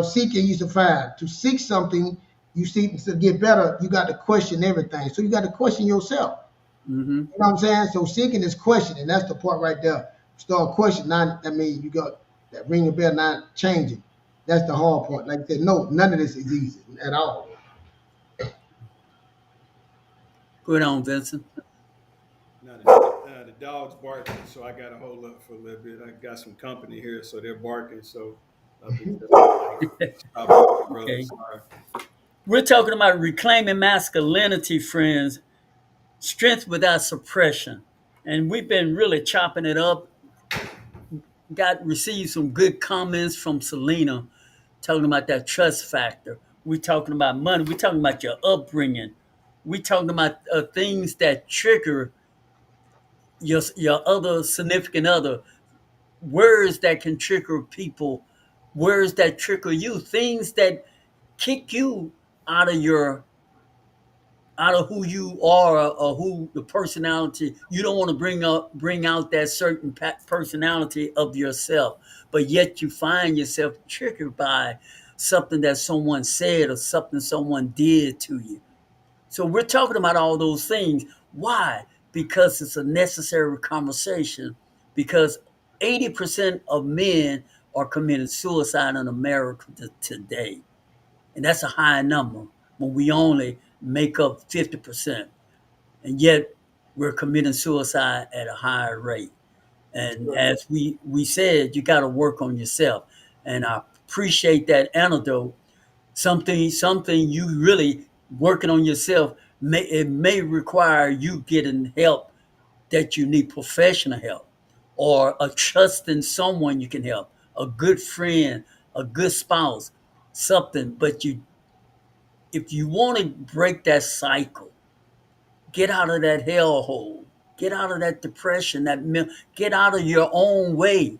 seeking you to find. To seek something, you seek to get better. You got to question everything. So you got to question yourself. Hmm. You know what I'm saying? So seeking is questioning. That's the part right there. Start questioning. Now, I mean, you got that ring a bell, not changing. That's the hard part. Like I said, no, none of this is easy at all. Go on, Vincent. Now the dog's barking, so I got to hold up for a little bit. I got some company here, so they're barking. So I'll be just like, stop barking, brother. Okay. Sorry. We're talking about reclaiming masculinity, friends, strength without suppression. And we've been really chopping it up. Got received some good comments from Selena talking about that trust factor. We're talking about money. We're talking about your upbringing. We're talking about things that trigger your other significant other, words that can trigger people, words that trigger you, things that kick you out of your out of who you are, or who the personality you don't want to bring out that certain personality of yourself, but yet you find yourself triggered by something that someone said or something someone did to you. So we're talking about all those things. Why? Because it's a necessary conversation, because 80% of men are committing suicide in America today, and that's a high number when we only make up 50%. And yet we're committing suicide at a higher rate. And as we said, you got to work on yourself. And I appreciate that antidote. Something you really working on yourself It may require you getting help that you need professional help or a trusting someone you can help, a good friend, a good spouse, something. But if you want to break that cycle, get out of that hellhole, get out of that depression, get out of your own way.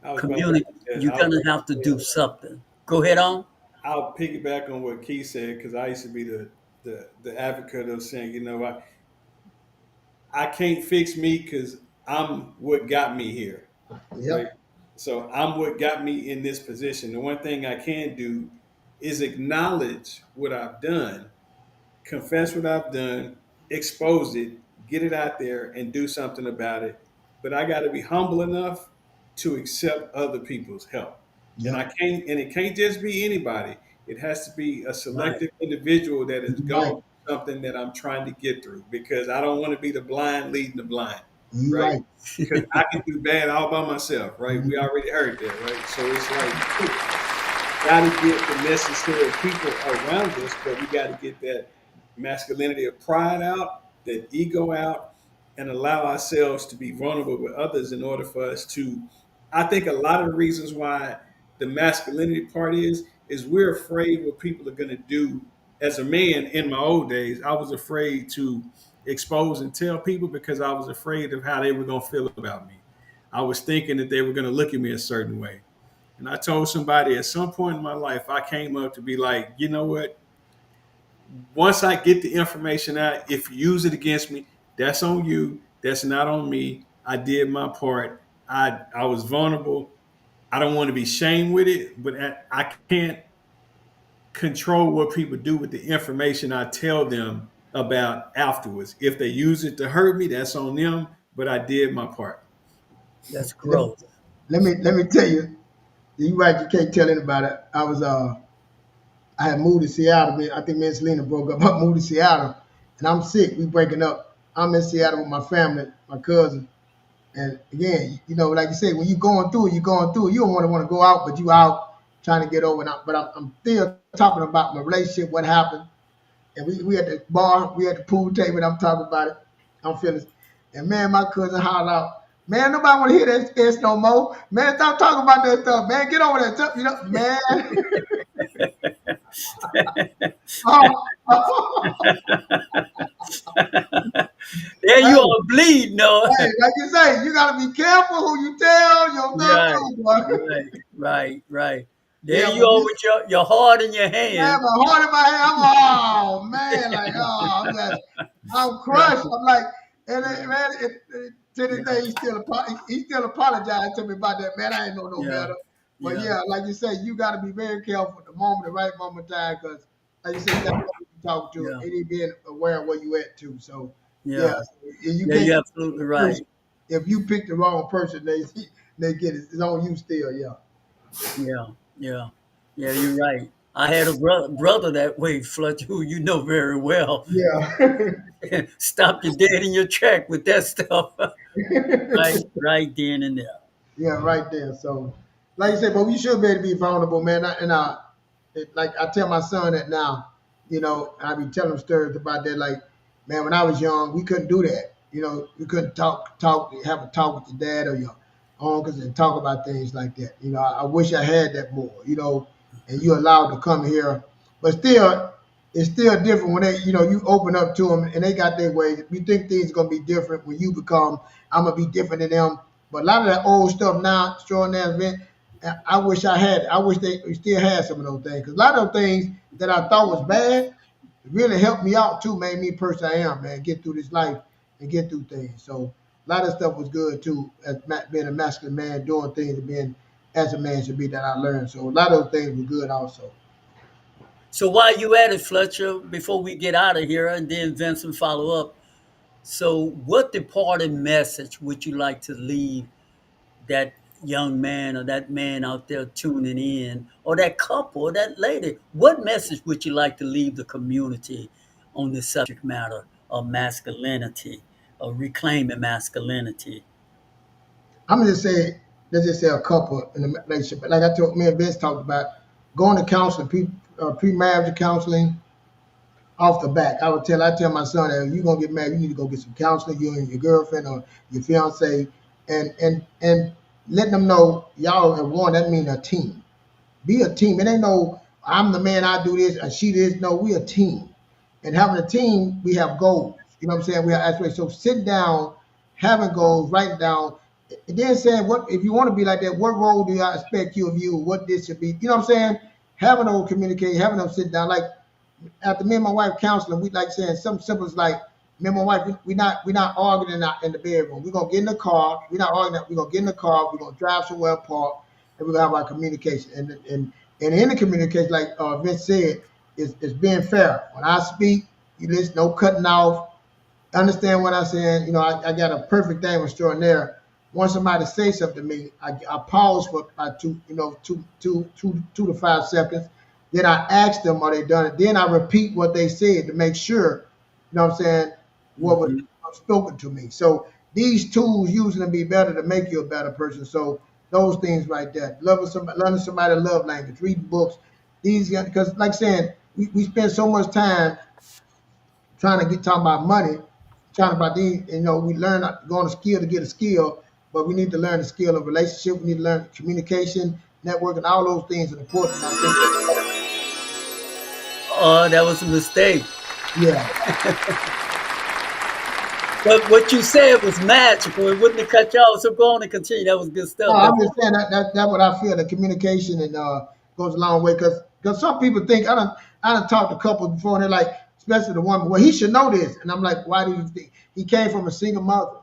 I was about to Community, say that. you're gonna have to do something. Go ahead on. I'll piggyback on what Keith said because I used to be the advocate of saying, I can't fix me because I'm what got me here, right? Yep. So I'm what got me in this position. The one thing I can do is acknowledge what I've done, confess what I've done, expose it, get it out there, and do something about it. But I got to be humble enough to accept other people's help, and I Yep. can't. And it can't just be anybody. It has to be a Right. selective individual that has You gone right. through something that I'm trying to get through. Because I don't want to be the blind leading the blind, You right? right. Because I can do bad all by myself, right? We Mhm. already heard that, right? So it's like got to get the necessary people around us, but we got to get that masculinity of pride out, that ego out, and allow ourselves to be vulnerable with others in order for us to. I think a lot of the reasons why the masculinity part is we're afraid what people are going to do. As a man in my old days, I was afraid to expose and tell people because I was afraid of how they were going to feel about me. I was thinking that they were going to look at me a certain way. And I told somebody at some point in my life, I came up to be like, you know what? Once I get the information out, if you use it against me, that's on you. That's not on me. I did my part. I was vulnerable. I don't want to be shamed with it, but I can't control what people do with the information I tell them about afterwards. If they use it to hurt me, that's on them. But I did my part. That's Let, growth. let me tell you. You right. You can't tell anybody. I had moved to Seattle. I think me and Selena broke up. I moved to Seattle, and I'm sick. We breaking up. I'm in Seattle with my family, my cousin. And again, like you say, when you're going through it, you're going through it. You don't want to go out, but you out trying to get over it. But I'm still talking about my relationship, what happened. And we at the bar, we at the pool table, and I'm talking about it. I'm feeling, and man, my cousin hollered out, man, nobody want to hear that no more. Man, stop talking about that stuff. Man, get over that stuff. Man. There you Hey, are bleed, no. hey, like you say, you gotta be careful who you tell your stuff Right, to, boy. right. There Yeah, you but are this with your heart in your man, hand. my heart in my hand, oh man, like I'm Right. crushed. I'm like, and Yeah, man, to this yeah, day, he still apologized to me about that. Man, I ain't know no yeah, better. But yeah, yeah, like you say, you got to be very careful at the moment, the right moment in time, because like you say, you got to know who you talk to, yeah, and he being aware of where you at too. So yeah, yeah. and you Yeah, can't you're get absolutely the right. person. If you pick the wrong person, they get it. It's on you still. Yeah, Yeah, yeah, yeah, you're right. I had a brother that way, Fletcher, who you know very well. yeah. Stop you dead in your track with that stuff. Right then and there. Yeah, right there. So, like you said, but we should be able to be vulnerable, man. Like I tell my son that now, I be telling him stories about that. Like, man, when I was young, we couldn't do that. We couldn't have a talk with your dad or your uncles and talk about things like that. I wish I had that more. And you allowed to come here, but still, it's still different when you open up to them and they got their way. You think things are gonna be different when you become. I'm gonna be different than them. But a lot of that old stuff now, showing that event, I wish I had. I wish they still had some of those things. Because a lot of those things that I thought was bad really helped me out too, made me the person I am, man. Get through this life and get through things. So a lot of stuff was good too, as being a masculine man, doing things and being as a man should be that I learned. So a lot of those things were good also. So while you at it, Fletcher, before we get out of here and then Vincent follow up. So what departing message would you like to leave that young man or that man out there tuning in, or that couple or that lady? What message would you like to leave the community on this subject matter of masculinity, or reclaiming masculinity? I'm gonna just say, let's just say a couple in a relationship. Like me and Vince talked about, going to counseling, premarital counseling, off the back. I tell my son that you're gonna get married, you need to go get some counseling, you and your girlfriend or your fiance, and letting them know y'all have one. That mean a team. Be a team. It ain't no I'm the man, I do this, and she this. No, we a team. And having a team, we have goals. You know what I'm saying? We have aspirations. So sitting down, having goals, writing down, and then saying what if you want to be like that, what role do I expect you of you? What this should be? You know what I'm saying? Having those communication, having them sit down. Like after me and my wife counseling, we like saying something simple as like me and my wife, we not arguing in the bedroom. We're gonna get in the car. We're not arguing. We're gonna get in the car. We're gonna drive somewhere apart, and we're gonna have our communication. And in the communication, like Vince said, is being fair. When I speak, you listen. No cutting off. Understand what I'm saying? You know, I got a perfect thing extraordinaire. Once somebody say something to me, I pause for about two to 5 seconds. Then I ask them, are they done it? Then I repeat what they said to make sure, you know what I'm saying, what was Mm-hmm. spoken to me. So these tools using to be better to make you a better person. So those things right there. Learning somebody love language, reading books. These because like saying, we spend so much time trying to get talking about money, trying about these, you know, we learn going to skill to get a skill, but we need to learn the skill of relationship. We need to learn communication, networking, all those things are important. I think, Oh, that was a mistake. yeah, But what you said was magical. It wouldn't have cut you off. So go on and continue. That was good no, stuff. I'm just saying that what I feel. The communication and goes a long way because some people think I done talked to couples before and they're like, especially the woman, well, he should know this, and I'm like, why do you think he came from a single mother?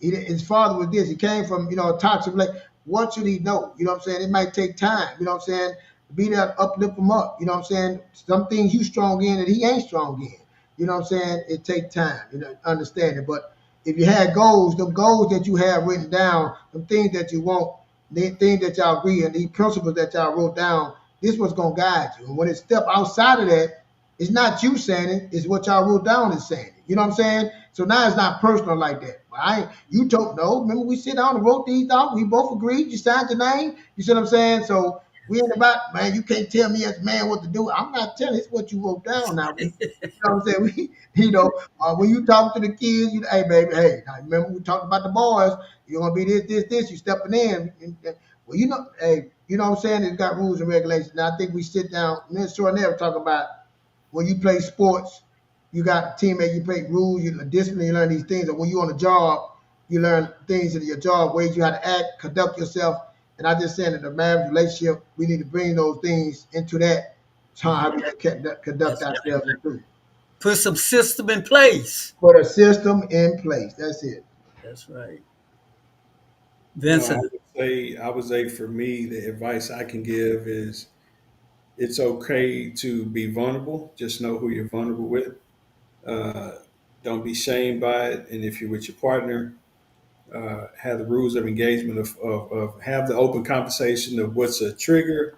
His father was this. He came from, a toxic relationship. What should he know? You know what I'm saying? It might take time. You know what I'm saying? Be there, to uplift him up. You know what I'm saying? Some things you strong in that he ain't strong in. You know what I'm saying? It take time. Understand it. But if you had goals, them goals that you have written down, them things that you want, the things that y'all agree, and the principles that y'all wrote down, this was gonna guide you. And when it step outside of that, it's not you saying it, it's what y'all wrote down is saying it. You know what I'm saying? So now it's not personal like that. You told no. Remember we sit down and wrote these out. We both agreed. You signed your name. You see what I'm saying? So we ain't about man. You can't tell me as a man what to do. I'm not telling. It's what you wrote down. Now, you know what I'm saying? When you talk to the kids, hey baby, hey. Now, remember we talked about the boys. You're gonna be this. You stepping in. Well, hey, you know what I'm saying? It's got rules and regulations. Now I think we sit down. Me and Short never talk about when you play sports, you got a teammate, you play rules, you discipline, you learn these things. And when you're on the job, you learn things in your job, ways you how to act, conduct yourself. And I just saying that the marriage relationship, we need to bring those things into that time how we conduct That's right. ourselves into. Put some system in place. Put a system in place. That's it. That's right. No, Vincent. I would say for me, the advice I can give is it's okay to be vulnerable. Just know who you're vulnerable with. Uh, don't be shamed by it. And if you're with your partner, have the rules of engagement of have the open conversation of what's a trigger,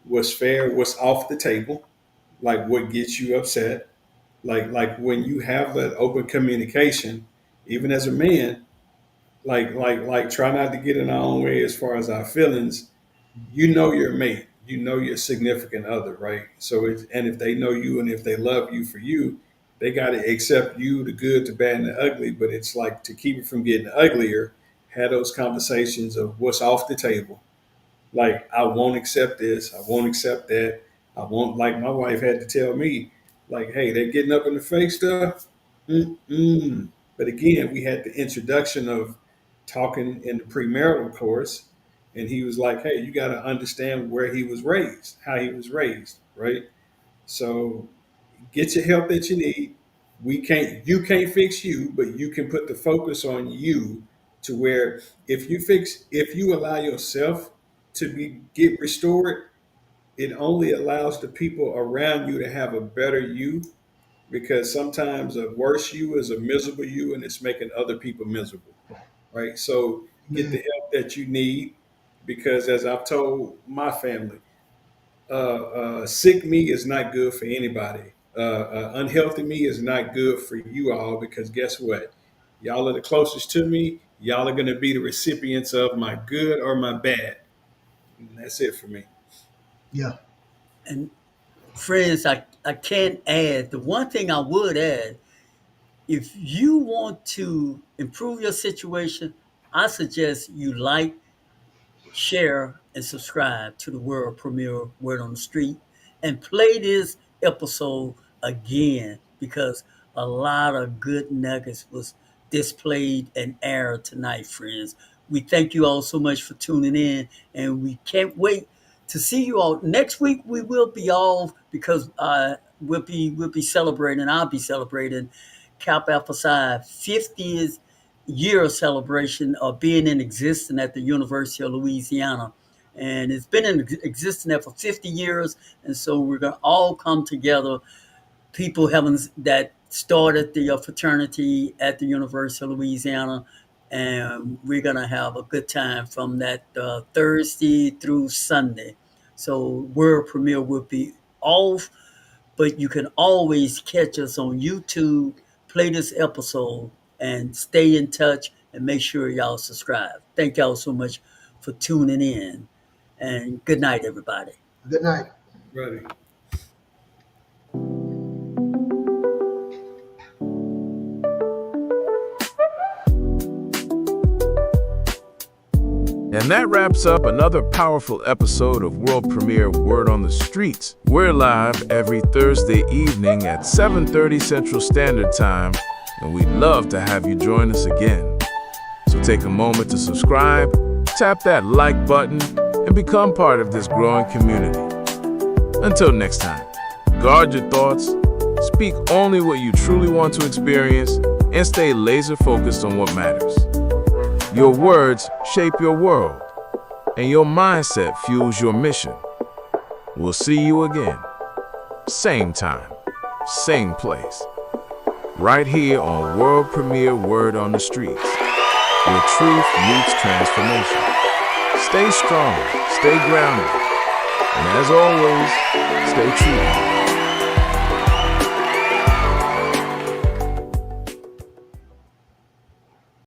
what's fair, what's off the table, like what gets you upset. Like when you have that open communication, even as a man, like try not to get in our own way as far as our feelings. You know your mate, you know your significant other, right? And if they know you and if they love you for you, they got to accept you, the good, the bad, and the ugly. But it's like to keep it from getting uglier, have those conversations of what's off the table. Like I won't accept this, I won't accept that. I won't like my wife had to tell me, like, hey, they're getting up in the face stuff. Mm-mm. But again, we had the introduction of talking in the premarital course, and he was like, "Hey, you got to understand where he was raised, how he was raised, right? So get your help that you need. You can't fix you, but you can put the focus on you to where if you allow yourself to be get restored, it only allows the people around you to have a better you because sometimes a worse you is a miserable you and it's making other people miserable, right? So get the Man, help that you need because as I've told my family, sick me is not good for anybody. Unhealthy me is not good for you all because guess what? Y'all are the closest to me. Y'all are going to be the recipients of my good or my bad. And that's it for me. yeah. And Friends, I can't add. The one thing I would add, if you want to improve your situation, I suggest you share, and subscribe to the world premiere Word on the Street and play this episode again because a lot of good nuggets was displayed and aired tonight, friends. We thank you all so much for tuning in, and we can't wait to see you all next week. We will be off because we'll be celebrating. I'll be celebrating Cap Alpha Psi 50th year celebration of being in existence at the University of Louisiana. And it's been in existence there for 50 years. And so we're going to all come together, people having that started the fraternity at the University of Louisiana. And we're going to have a good time from that Thursday through Sunday. So world premiere will be off, but you can always catch us on YouTube, play this episode, and stay in touch and make sure y'all subscribe. Thank y'all so much for tuning in. And good night, everybody. Good night. Ready. And that wraps up another powerful episode of world premiere Word on the Streets. We're live every Thursday evening at 7:30 Central Standard Time, and we'd love to have you join us again. So take a moment to subscribe, tap that like button, and become part of this growing community. Until next time, guard your thoughts, speak only what you truly want to experience, and stay laser focused on what matters. Your words shape your world, and your mindset fuels your mission. We'll see you again. Same time, same place. Right here on world premiere Word on the Streets, where truth meets transformation. Stay strong, stay grounded, and as always, stay true.